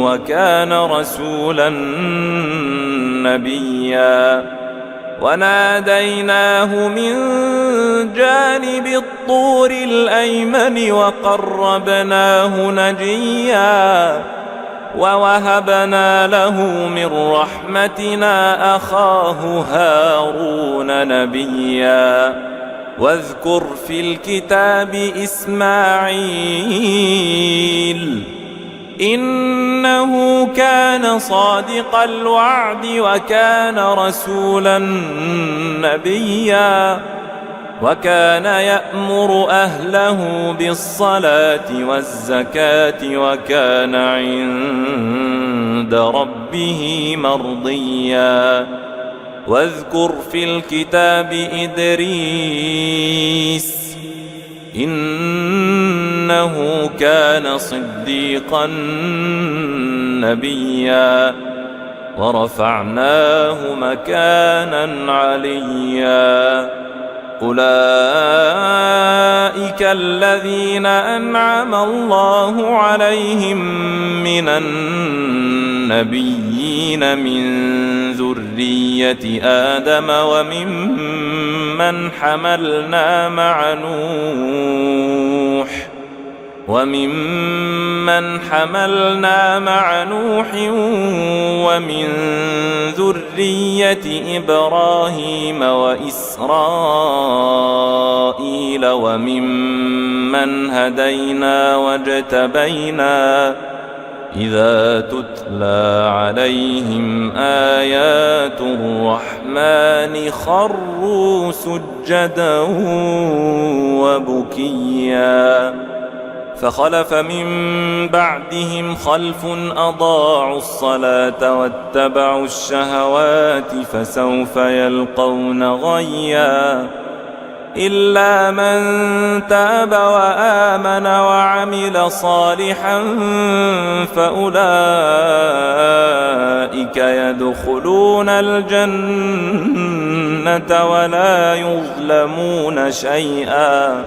وكان رسولا نبيا وناديناه من جانب الطور الأيمن وقربناه نجيا ووهبنا له من رحمتنا أخاه هارون نبيا واذكر في الكتاب إسماعيل إنه كان صادق الوعد وكان رسولا نبيا وكان يأمر أهله بالصلاة والزكاة وكان عند ربه مرضيا واذكر في الكتاب إدريس إنه كان صديقا نبيا ورفعناه مكانا عليا أولئك الذين أنعم الله عليهم من النبيين من ذرية آدم وممن حملنا مع نوح ومن ذرية إبراهيم وإسرائيل وممن هدينا واجتبينا إذا تتلى عليهم آيات الرحمن خروا سجدا وبكيا فخلف من بعدهم خلف أضاعوا الصلاة واتبعوا الشهوات فسوف يلقون غيا إلا من تاب وآمن وعمل صالحا فأولئك يدخلون الجنة ولا يظلمون شيئا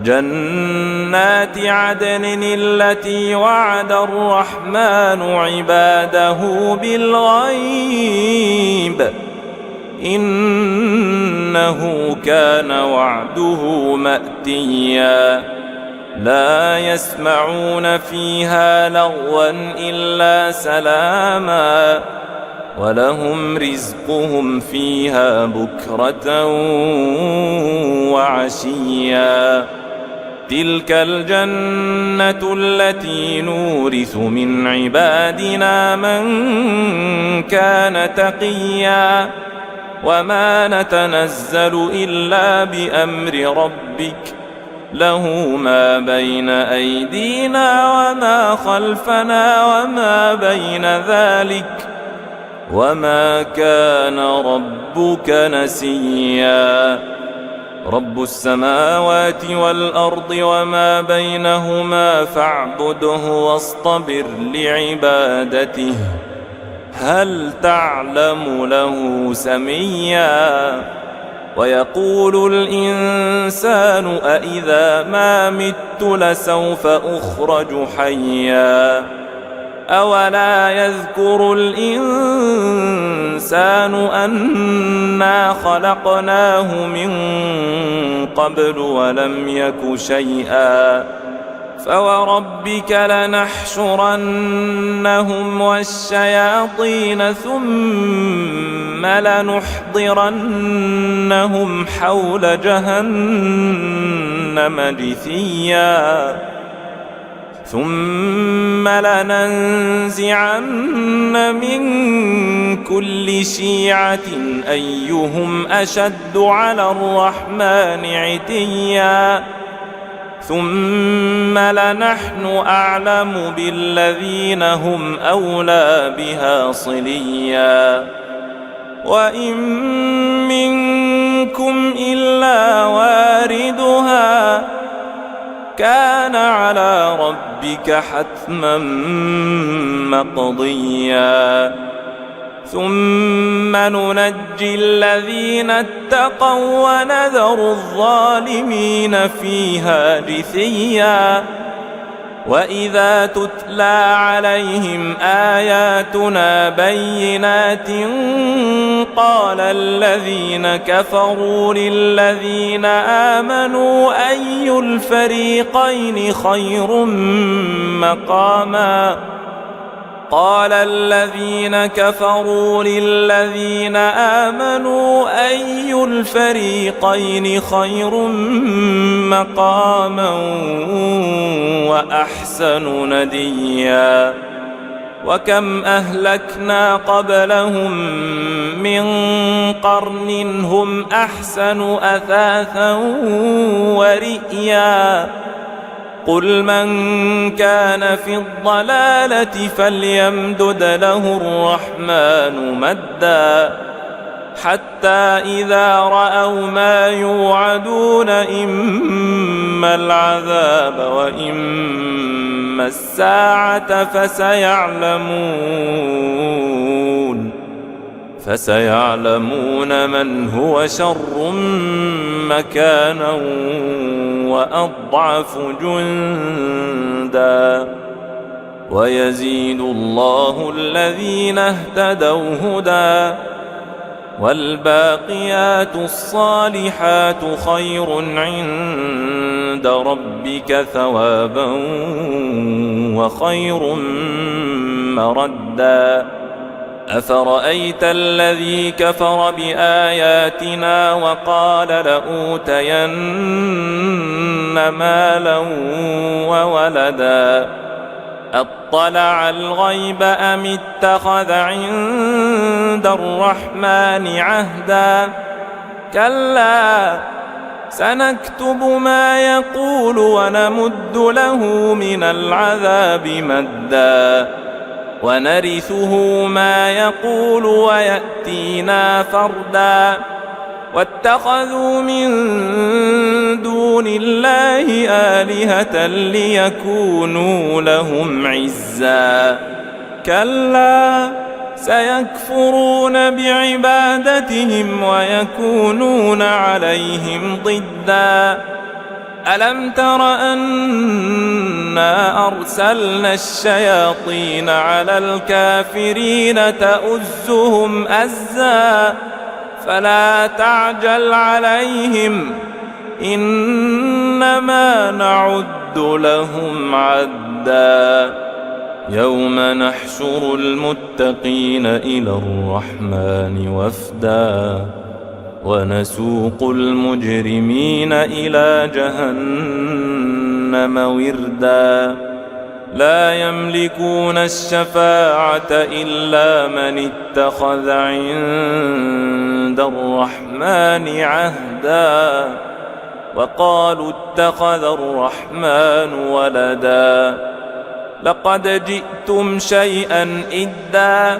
جنات عدن التي وعد الرحمن عباده بالغيب إنه كان وعده مأتيا لا يسمعون فيها لغوا إلا سلاما ولهم رزقهم فيها بكرة وعشيا تلك الجنة التي نورث من عبادنا من كان تقيا وما نتنزل إلا بأمر ربك له ما بين أيدينا وما خلفنا وما بين ذلك وما كان ربك نسيا رب السماوات والأرض وما بينهما فاعبده واصطبر لعبادته هل تعلم له سميا ويقول الإنسان أإذا ما مت لسوف أخرج حيا أولا يذكر الإنسان أنا خلقناه من قبل ولم يك شيئا فوربك لنحشرنهم والشياطين ثم لنحضرنهم حول جهنم جثيا ثم لننزعن من كل شيعة أيهم أشد على الرحمن عتيا ثم لنحن أعلم بالذين هم أولى بها صليا وإن منكم إلا واردها كان على ربك حتما مقضيا ثم ننجي الذين اتقوا ونذر الظالمين فيها جثيا وإذا تتلى عليهم آياتنا بينات قال الذين كفروا للذين آمنوا أي الفريقين خير مقاما قال الذين كفروا للذين آمنوا أي الفريقين خير مقاما وأحسن نديا وكم أهلكنا قبلهم من قرن هم أحسن أثاثا ورئيا قل من كان في الضلالة فليمدد له الرحمن مدا حتى إذا رأوا ما يوعدون إما العذاب وإما الساعة فسيعلمون من هو شر مكانا وأضعف جندا ويزيد الله الذين اهتدوا هدى والباقيات الصالحات خير عند ربك ثوابا وخير مردا أفرأيت الذي كفر بآياتنا وقال لأوتين مالا وولدا أطلع الغيب أم اتخذ عند الرحمن عهدا كلا سنكتب ما يقول ونمد له من العذاب مدا ونرثه ما يقول ويأتينا فردا واتخذوا من دون الله آلهة ليكونوا لهم عزا كلا سيكفرون بعبادتهم ويكونون عليهم ضدا ألم تر أنا أرسلنا الشياطين على الكافرين تؤزهم أزا فلا تعجل عليهم إنما نعد لهم عدا يوم نحشر المتقين إلى الرحمن وفدا ونسوق المجرمين إلى جهنم وردا لا يملكون الشفاعة إلا من اتخذ عند الرحمن عهدا وقالوا اتخذ الرحمن ولدا لقد جئتم شيئا إدا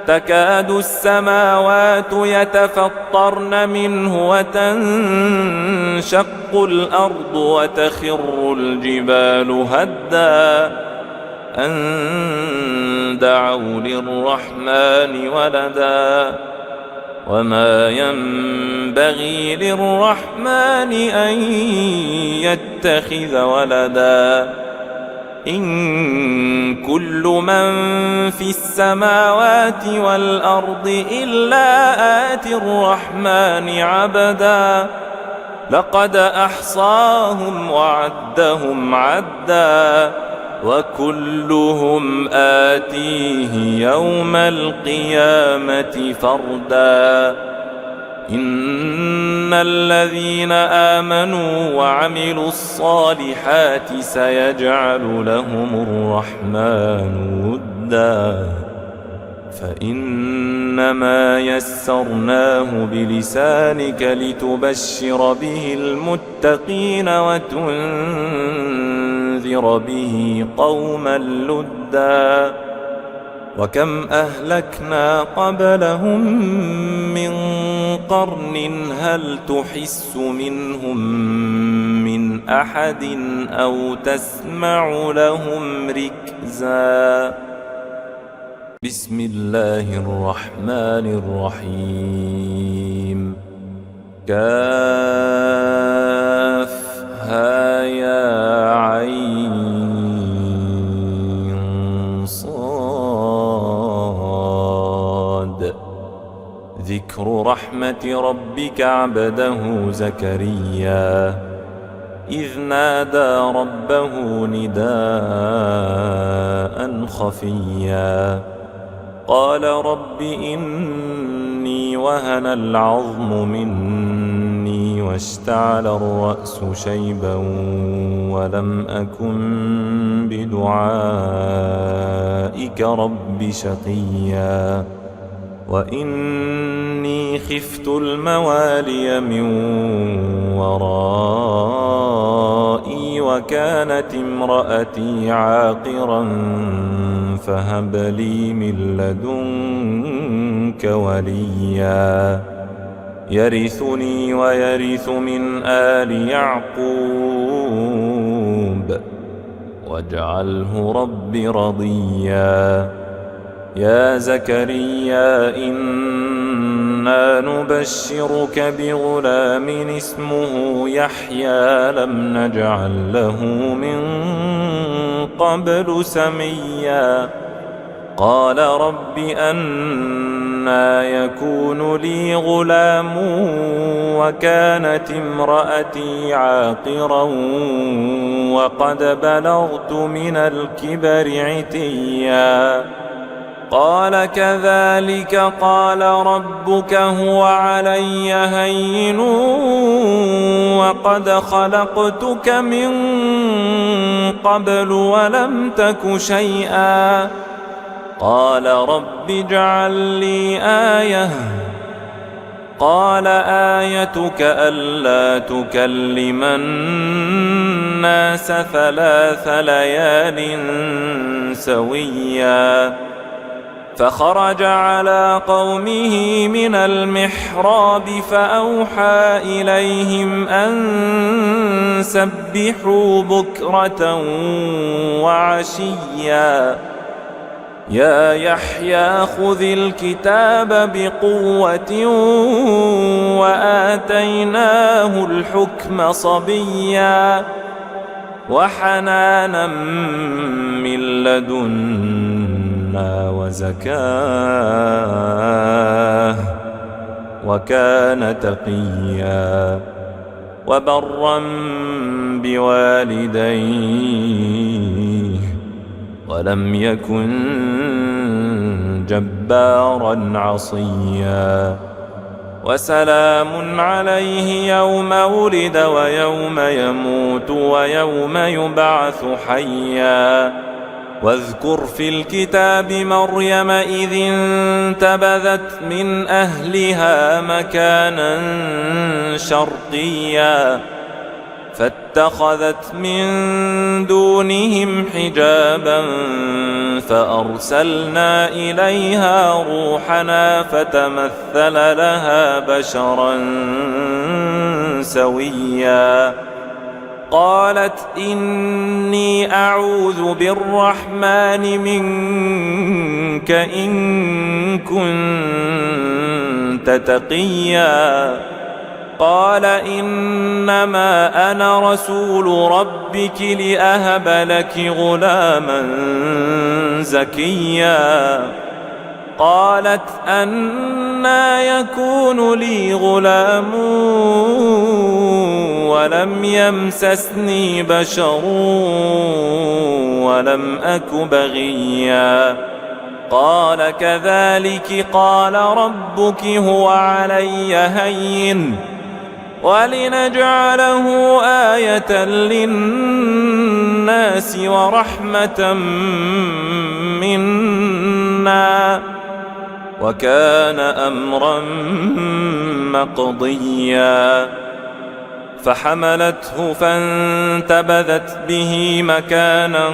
تكاد السماوات يتفطرن منه وتنشق الأرض وتخر الجبال هدا أن دعوا للرحمن ولدا وما ينبغي للرحمن أن يتخذ ولدا إن كل من في السماوات والأرض إلا آتي الرحمن عبدا لقد أحصاهم وعدهم عدا وكلهم آتيه يوم القيامة فردا إن الذين آمنوا وعملوا الصالحات سيجعل لهم الرحمن ودا فإنما يسرناه بلسانك لتبشر به المتقين وتنذر به قوما لدا وكم أهلكنا قبلهم من قرن هل تحس منهم من أحد أو تسمع لهم ركزا. بسم الله الرحمن الرحيم. كافها يا عين صاد. ذكر رحمة ربك عبده زكريا إذ نادى ربه نداء خفيا قال رب إني وهن العظم مني واشتعل الرأس شيبا ولم أكن بدعائك رب شقيا وإني خفت الموالي من ورائي وكانت امرأتي عاقرا فهب لي من لدنك وليا يرثني ويرث من آل يعقوب واجعله رب رضيا. يا زكريا إنا نبشرك بغلام اسمه يحيى لم نجعل له من قبل سميا قال رب أنى يكون لي غلام وكانت امرأتي عاقرا وقد بلغت من الكبر عتيا قال كذلك قال ربك هو علي هين وقد خلقتك من قبل ولم تك شيئا قال رب اجعل لي آية قال آيتك ألا تكلم الناس 3 ليال سويا فخرج على قومه من المحراب فأوحى إليهم أن سبحوا بكرة وعشيا يا يحيى خذ الكتاب بقوة وآتيناه الحكم صبيا وحنانا من لدنا وزكاه وكان تقيا وبرا بوالديه ولم يكن جبارا عصيا وسلام عليه يوم ولد ويوم يموت ويوم يبعث حيا واذكر في الكتاب مريم إذ انتبذت من أهلها مكانا شرقيا فاتخذت من دونهم حجابا فأرسلنا إليها روحنا فتمثل لها بشرا سويا قالت إني أعوذ بالرحمن منك إن كنت تقيا قال إنما أنا رسول ربك لأهب لك غلاما زكيا قالت أنى يكون لي غلام ولم يمسسني بشر ولم أك بغيا قال كذلك قال ربك هو علي هين ولنجعله آية للناس ورحمة منا وكان أمرا مقضيا فحملته فانتبذت به مكانا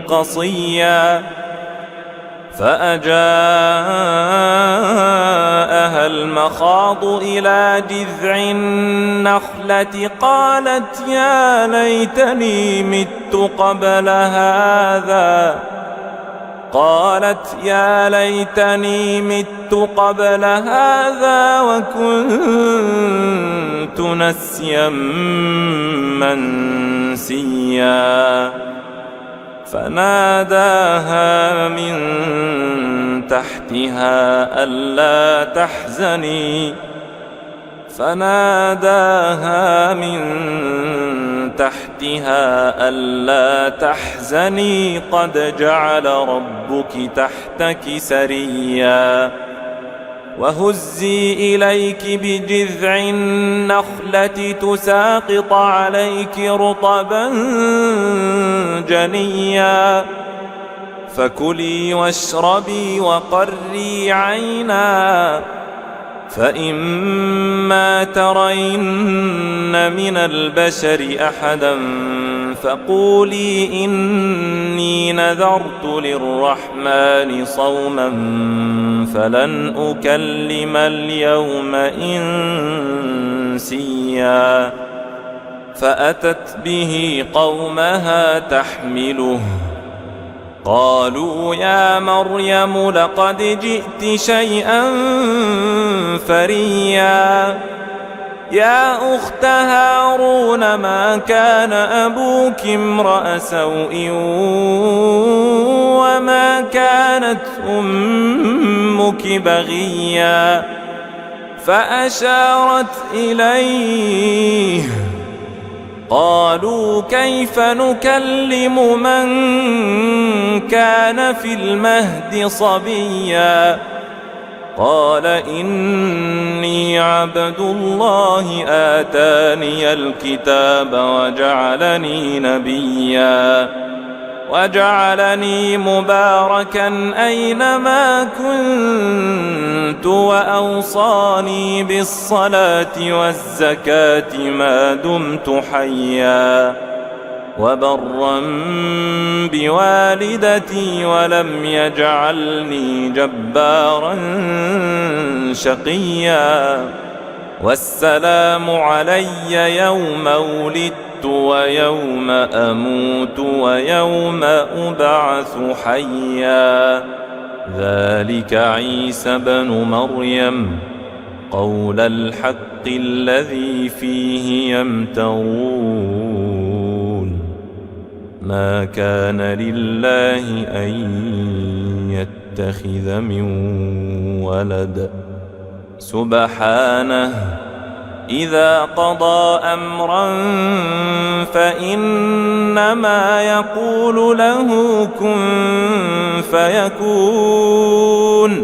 قصيا فأجاءها المخاض إلى جذع النخلة قالت يا ليتني مت قبل هذا وكنت نسيا منسيا فناداها من تحتها ألا تحزني قد جعل ربك تحتك سريا وهزي إليك بجذع النخلة تساقط عليك رطبا جنيا فكلي واشربي وقري عينا فإما ترين من البشر أحدا فقولي إني نذرت للرحمن صوما فلن أكلم اليوم إنسيا فأتت به قومها تحمله قالوا يا مريم لقد جئت شيئا فريا يا أخت هارون ما كان أبوك امرأ سوء وما كانت أمك بغيا فأشارت إليه قالوا كيف نكلم من كان في المهد صبيا قال إني عبد الله آتاني الكتاب وجعلني نبيا وجعلني مباركا أينما كنت وأوصاني بالصلاة والزكاة ما دمت حيا وبرا بوالدتي ولم يجعلني جبارا شقيا والسلام علي يوم ولدت ويوم أموت ويوم أبعث حيا ذلك عيسى بن مريم قول الحق الذي فيه يمترون ما كان لله أن يتخذ من ولد سبحانه إذا قضى أمرا فإنما يقول له كن فيكون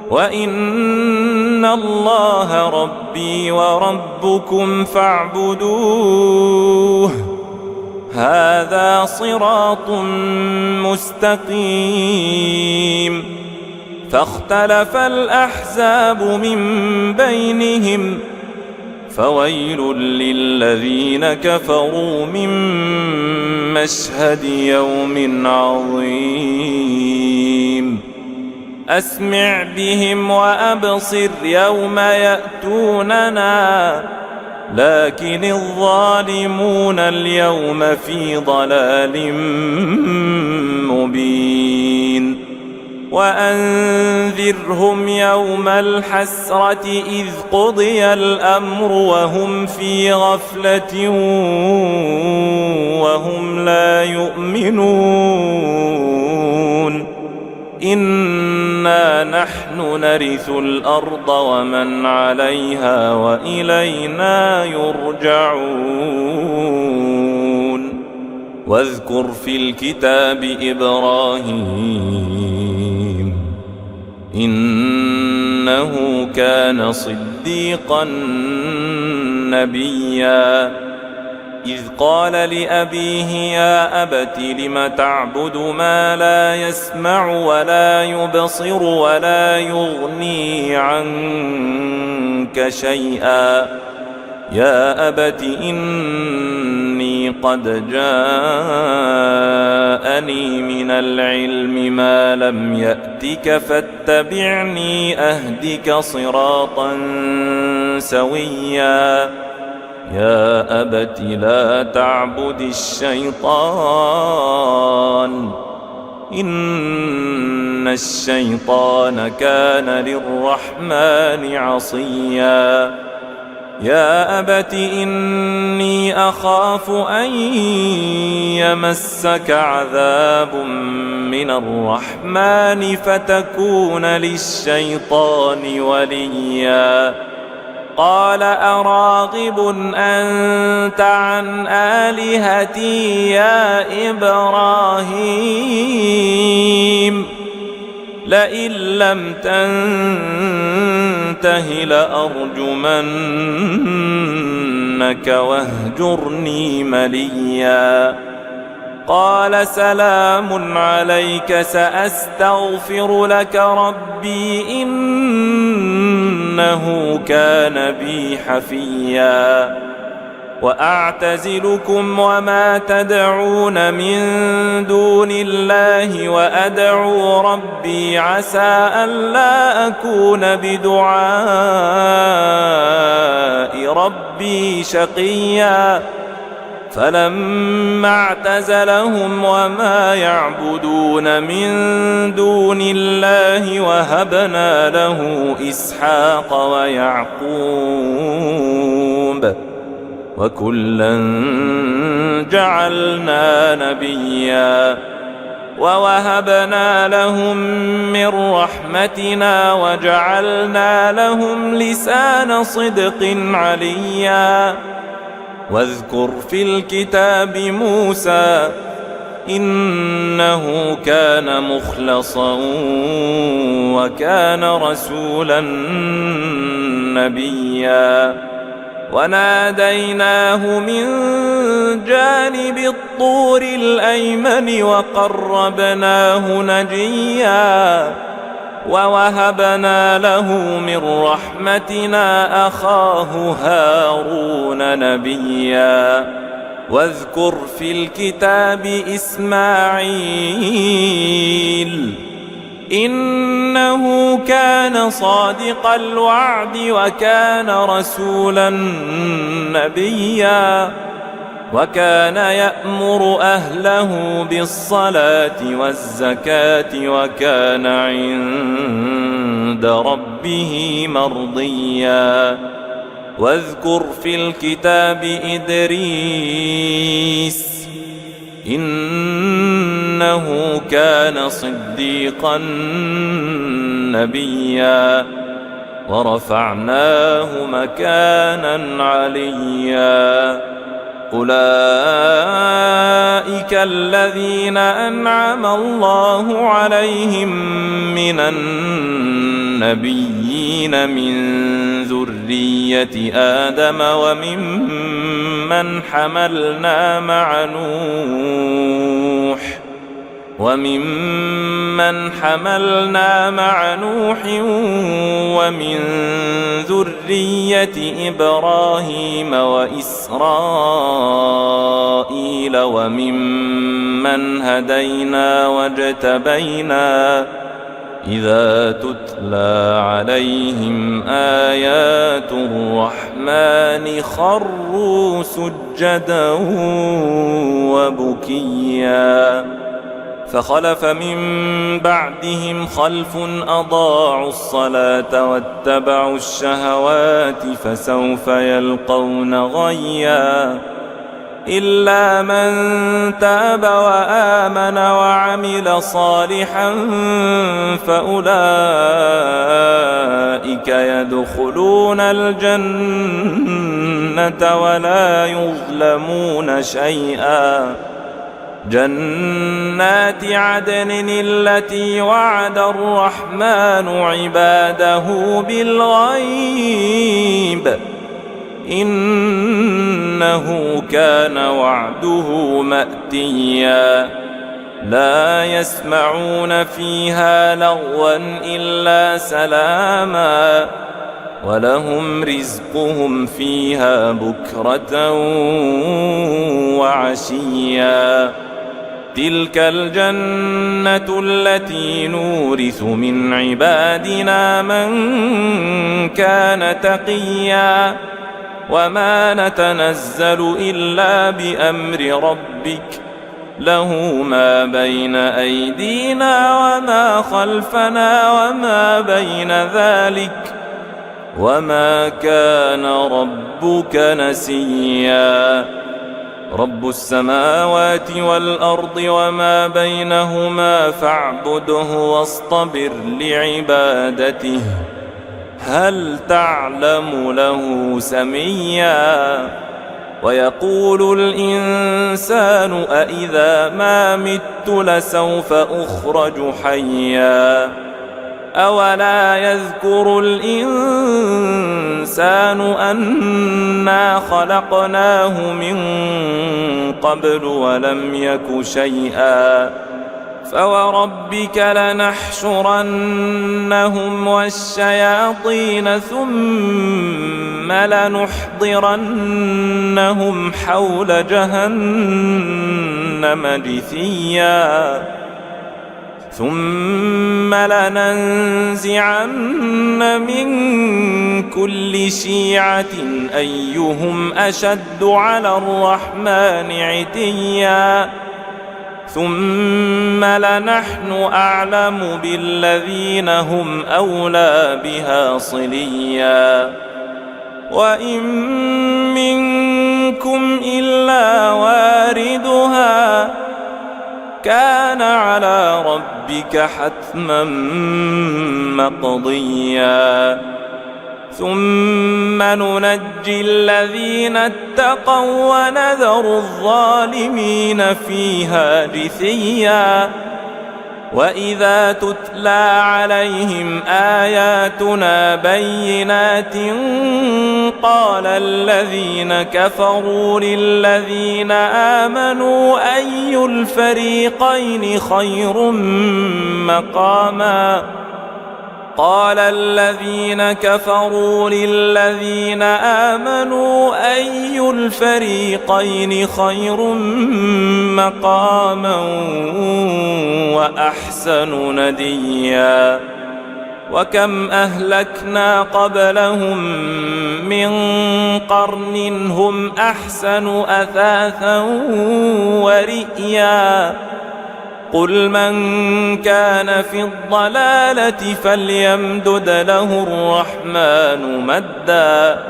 وإن الله ربي وربكم فاعبدوه هذا صراط مستقيم فاختلف الأحزاب من بينهم فويل للذين كفروا من مشهد يوم عظيم أسمع بهم وأبصر يوم يأتوننا لكن الظالمون اليوم في ضلال مبين وأنذرهم يوم الحسرة إذ قضي الأمر وهم في غفلة وهم لا يؤمنون إنا نحن نرث الأرض ومن عليها وإلينا يرجعون واذكر في الكتاب إبراهيم إنه كان صديقا نبيا إذ قال لأبيه يا أبت لم تعبد ما لا يسمع ولا يبصر ولا يغني عنك شيئا يا أبت إني قد جاءني من العلم ما لم يأتك فاتبعني أهدك صراطا سويا يا أبت لا تعبد الشيطان إن الشيطان كان للرحمن عصيا يا أبت إني أخاف أن يمسك عذاب من الرحمن فتكون للشيطان وليا قال أراغب أنت عن آلهتي يا إبراهيم لئن لم تنته لأرجمنك واهجرني مليا قال سلام عليك سأستغفر لك ربي إنه كان بي حفيا وأعتزلكم وما تدعون من دون الله وأدعو ربي عسى ألا أكون بدعاء ربي شقيا فلما اعتزلهم وما يعبدون من دون الله وهبنا له إسحاق ويعقوب وكلا جعلنا نبيا ووهبنا لهم من رحمتنا وجعلنا لهم لسان صدق عليا واذكر في الكتاب موسى إنه كان مخلصا وكان رسولا نبيا وناديناه من جانب الطور الأيمن وقربناه نجيا ووهبنا له من رحمتنا أخاه هارون نبيا واذكر في الكتاب إسماعيل إنه كان صادق الوعد وكان رسولا نبيا وكان يأمر أهله بالصلاة والزكاة وكان عند ربه مرضيا واذكر في الكتاب إدريس إنه كان صديقا نبيا ورفعناه مكانا عليا أولئك الذين أنعم الله عليهم من النبيين من ذرية آدم وممن حملنا مع نوح ومن ذرية إبراهيم وإسرائيل وممن هدينا واجتبينا إذا تتلى عليهم آيات الرحمن خروا سجدا وبكيا فخلف من بعدهم خلف أضاعوا الصلاة واتبعوا الشهوات فسوف يلقون غيا إلا من تاب وآمن وعمل صالحا فأولئك يدخلون الجنة ولا يظلمون شيئا جنات عدن التي وعد الرحمن عباده بالغيب إنه كان وعده مأتيا لا يسمعون فيها لغوا إلا سلاما ولهم رزقهم فيها بكرة وعشيا تلك الجنة التي نورث من عبادنا من كان تقيا وما نتنزل إلا بأمر ربك له ما بين أيدينا وما خلفنا وما بين ذلك وما كان ربك نسيا رب السماوات والأرض وما بينهما فاعبده واصطبر لعبادته هل تعلم له سميا ويقول الإنسان أإذا ما مت لسوف أخرج حيا أولا يذكر الإنسان أنا خلقناه من قبل ولم يك شيئا فوربك لنحشرنهم والشياطين ثم لنحضرنهم حول جهنم جثيا ثم لننزعن من كل شيعة أيهم أشد على الرحمن عتيا ثم لنحن أعلم بالذين هم أولى بها صليا وإن منكم إلا واردها كان على ربك حتما مقضيا ثم ننجي الذين اتقوا ونذر الظالمين فيها جثيا وإذا تتلى عليهم آياتنا بينات قال الذين كفروا للذين آمنوا أي الفريقين خير مقاما قال الذين كفروا للذين آمنوا أي الفريقين خير مقاما وأحسن نديا وكم أهلكنا قبلهم من قرن هم أحسن أثاثا ورئيا قل من كان في الضلالة فليمدد له الرحمن مدا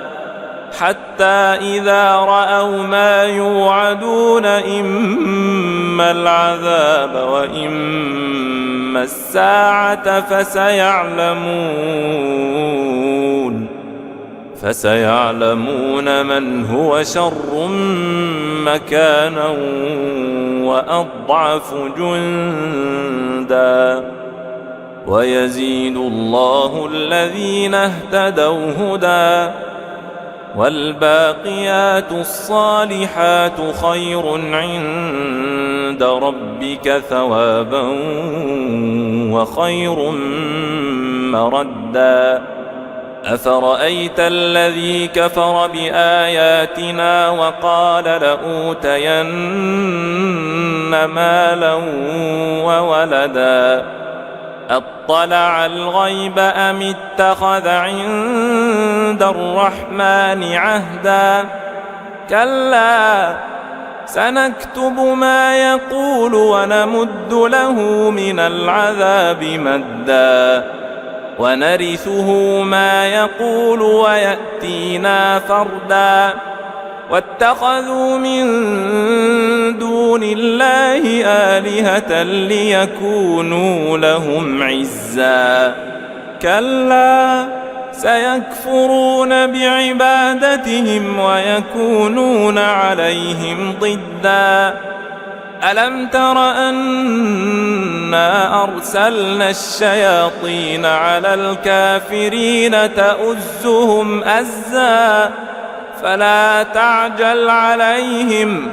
حتى إذا رأوا ما يوعدون إما العذاب وإما الساعة فسيعلمون من هو شر مكانا وأضعف جندا ويزيد الله الذين اهتدوا هدى والباقيات الصالحات خير عند ربك ثوابا وخير مردا أفرأيت الذي كفر بآياتنا وقال لأوتين مالا وولدا أطلع الغيب أم اتخذ عند الرحمن عهدا كلا سنكتب ما يقول ونمد له من العذاب مدا ونرثه ما يقول ويأتينا فردا واتخذوا من دون الله آلهة ليكونوا لهم عزا كلا سيكفرون بعبادتهم ويكونون عليهم ضدا ألم تر أنا أرسلنا الشياطين على الكافرين تؤزهم أزا فلا تعجل عليهم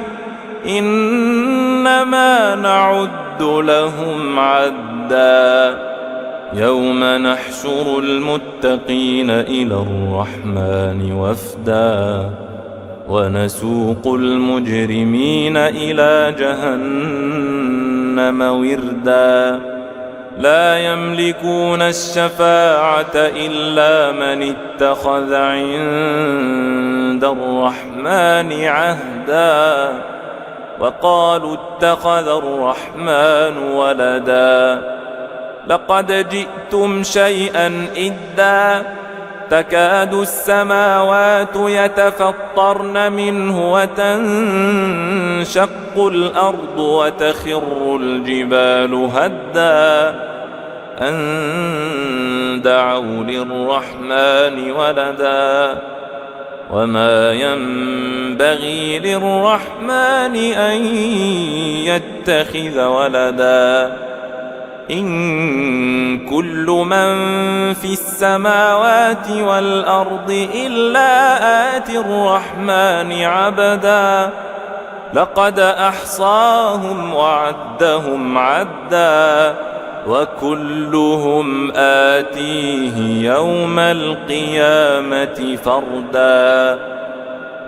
إنما نعد لهم عدا يوم نحشر المتقين إلى الرحمن وفدا ونسوق المجرمين إلى جهنم وردا لا يملكون الشفاعة إلا من اتخذ عند الرحمن عهدا وقالوا اتخذ الرحمن ولدا لقد جئتم شيئا إدا تكاد السماوات يتفطرن منه وتنشق الأرض وتخر الجبال هدا أن دعوا للرحمن ولدا وما ينبغي للرحمن أن يتخذ ولدا إن كل من في السماوات والأرض إلا آتي الرحمن عبدا لقد أحصاهم وعدهم عدا وكلهم آتيه يوم القيامة فردا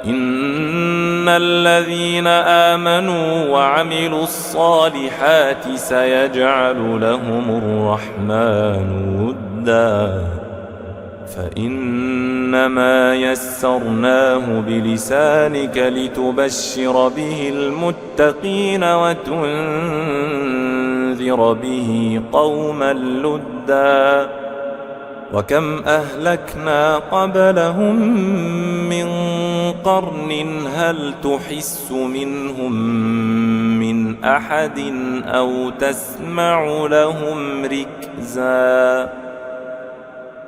إن الذين آمنوا وعملوا الصالحات سيجعل لهم الرحمن ودا فإنما يسرناه بلسانك لتبشر به المتقين وتنذر به قوما لدا وكم أهلكنا قبلهم من قرن هل تحس منهم من أحد أو تسمع لهم ركزا